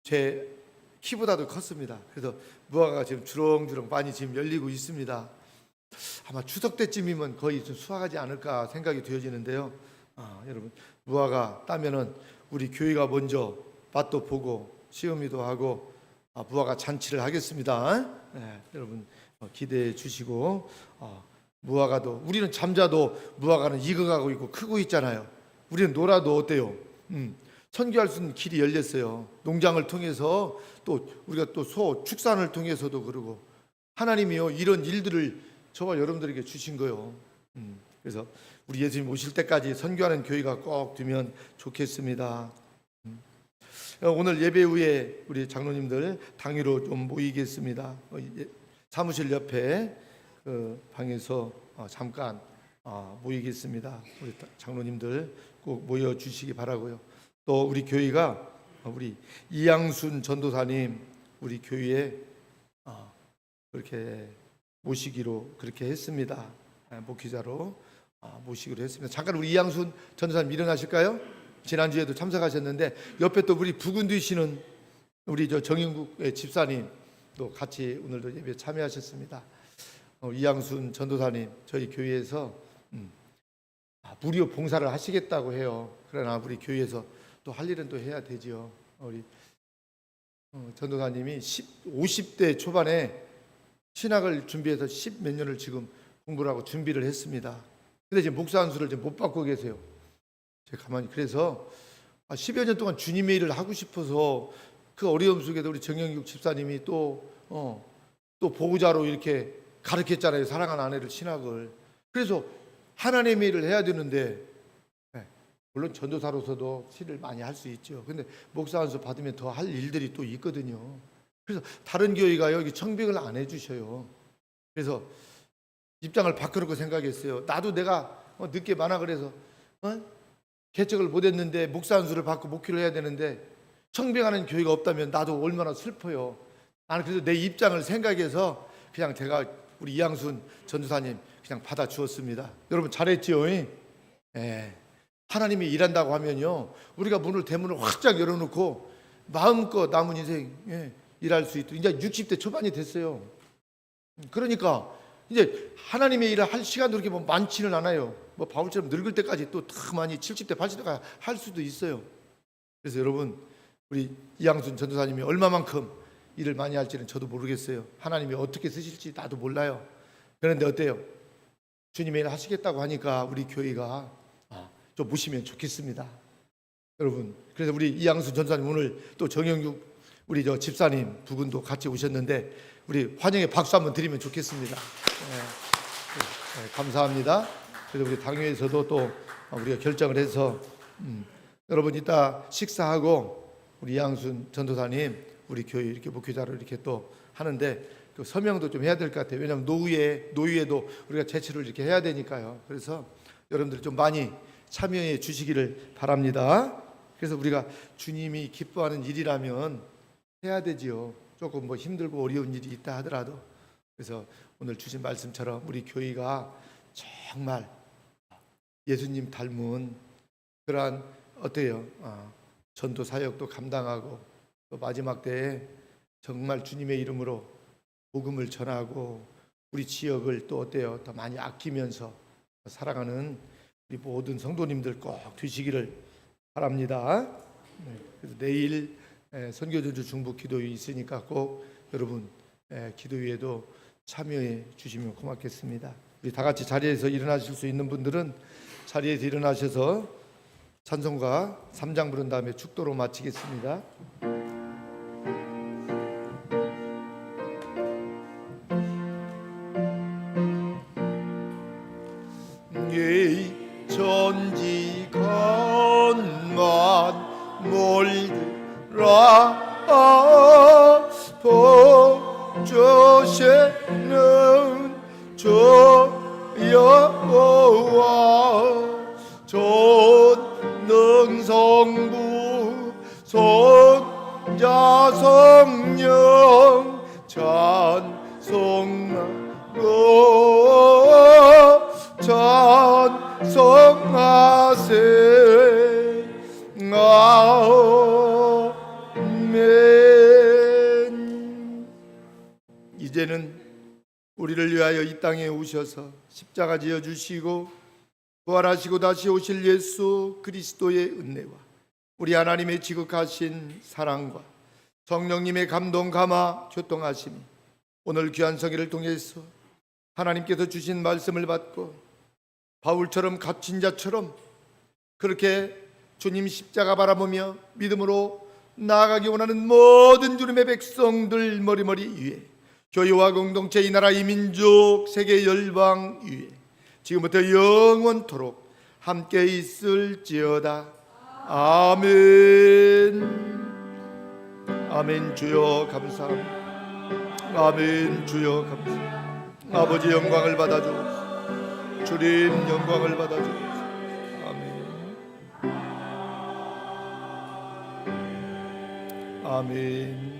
[SPEAKER 1] 제 키보다도 컸습니다. 그래서 무화과가 지금 주렁주렁 많이 지금 열리고 있습니다. 아마 추석 때쯤이면 거의 좀 수확하지 않을까 생각이 되어지는데요. 여러분 무화과 따면은 우리 교회가 먼저 맛도 보고 시음이도 하고 무화과 잔치를 하겠습니다. 여러분 기대해 주시고 무화과도 우리는 잠자도 무화과는 익어가고 있고 크고 있잖아요. 우리는 놀아도 어때요? 선교할 수 있는 길이 열렸어요. 농장을 통해서 또 우리가 또 소 축산을 통해서도 그러고 하나님이요 이런 일들을 저와 여러분들에게 주신 거예요. 그래서 우리 예수님 오실 때까지 선교하는 교회가 꼭 되면 좋겠습니다. 오늘 예배 후에 우리 장로님들 당위로 좀 모이겠습니다. 사무실 옆에 그 방에서 잠깐 모이겠습니다. 우리 장로님들 꼭 모여 주시기 바라고요. 또 우리 교회가 우리 이양순 전도사님 우리 교회에 그렇게 모시기로 그렇게 했습니다. 목회자로 모시기로 했습니다. 잠깐 우리 이양순 전도사님 일어나실까요? 지난주에도 참석하셨는데 옆에 또 우리 부근 뒤시는 우리 정영국 집사님도 같이 오늘도 예배 참여하셨습니다. 이양순 전도사님 저희 교회에서 무료 봉사를 하시겠다고 해요. 그러나 우리 교회에서 또 할 일은 또 해야 되지요. 우리 전도사님이 50대 초반에 신학을 준비해서 10몇 년을 지금 공부를 하고 준비를 했습니다. 근데 지금 목사 안수를 지금 못 받고 계세요. 제가 가만히 그래서 10여 년 동안 주님의 일을 하고 싶어서 그 어려움 속에도 우리 정영육 집사님이 또 보호자로 이렇게 가르쳤잖아요. 사랑하는 아내를 신학을. 그래서 하나님의 일을 해야 되는데 물론 전도사로서도 일을 많이 할 수 있죠. 근데 목사 안수 받으면 더 할 일들이 또 있거든요. 그래서 다른 교회가 여기 청빙을 안 해주셔요. 그래서 입장을 바꾸려고 생각했어요. 나도 내가 늦게 만나 그래서 개척을 못했는데 목사 안수를 받고 목회를 해야 되는데 청빙하는 교회가 없다면 나도 얼마나 슬퍼요. 나는 그래서 내 입장을 생각해서 그냥 제가 우리 이양순 전도사님 그냥 받아 주었습니다. 여러분 잘했지요? 하나님이 일한다고 하면요 우리가 대문을 활짝 열어놓고 마음껏 남은 인생 일할 수 있도록 이제 60대 초반이 됐어요. 그러니까 이제 하나님의 일을 할 시간도 그렇게 많지는 않아요. 바울처럼 늙을 때까지 또 더 많이 70대 80대가 할 수도 있어요. 그래서 여러분 우리 이양순 전도사님이 얼마만큼 일을 많이 할지는 저도 모르겠어요. 하나님이 어떻게 쓰실지 나도 몰라요. 그런데 어때요? 주님의 일을 하시겠다고 하니까 우리 교회가 좀 모시면 좋겠습니다. 여러분 그래서 우리 이양순 전도사님 오늘 또 정영육 우리 집사님 부군도 같이 오셨는데 우리 환영의 박수 한번 드리면 좋겠습니다. 감사합니다. 그래서 우리 당회에서도 또 우리가 결정을 해서 여러분 이따 식사하고 우리 이양순 전도사님 우리 교회 이렇게 목회자로 이렇게 또 하는데 그 서명도 좀 해야 될 것 같아요. 왜냐하면 노후에도 우리가 제출을 이렇게 해야 되니까요. 그래서 여러분들 좀 많이 참여해 주시기를 바랍니다. 그래서 우리가 주님이 기뻐하는 일이라면 해야 되지요. 조금 힘들고 어려운 일이 있다 하더라도. 그래서 오늘 주신 말씀처럼 우리 교회가 정말 예수님 닮은 그러한 어때요? 전도 사역도 감당하고 또 마지막 때에 정말 주님의 이름으로 복음을 전하고 우리 지역을 또 어때요? 더 많이 아끼면서 살아가는 우리 모든 성도님들 꼭 되시기를 바랍니다. 그래서 내일 선교전주 중부 기도회 있으니까 꼭 여러분 기도회에도 참여해 주시면 고맙겠습니다. 우리 다 같이 자리에서 일어나실 수 있는 분들은 자리에서 일어나셔서 찬송가 3장 부른 다음에 축도로 마치겠습니다. 이 천지간만 몰들아 보조시는 주 여호와 전능성부 손자 성령 찬송하세 아멘. 이제는 우리를 위하여 이 땅에 오셔서 십자가 지어 주시고 부활하시고 다시 오실 예수 그리스도의 은혜와 우리 하나님의 지극하신 사랑과 성령님의 감동 감화 교통하심이 오늘 귀한 성회를 통해서 하나님께서 주신 말씀을 받고 바울처럼 갇힌 자처럼 그렇게 주님 십자가 바라보며 믿음으로 나아가기 원하는 모든 주님의 백성들 머리머리 위에 교회와 공동체 이 나라 이 민족 세계 열방 위에 지금부터 영원토록 함께 있을지어다. 아멘. 아멘. 주여 감사합니다. 아멘. 주여 감사합니다. 아버지 영광을 받아주옵소서. 주님 영광을 받아주옵소서. 아멘. 아멘.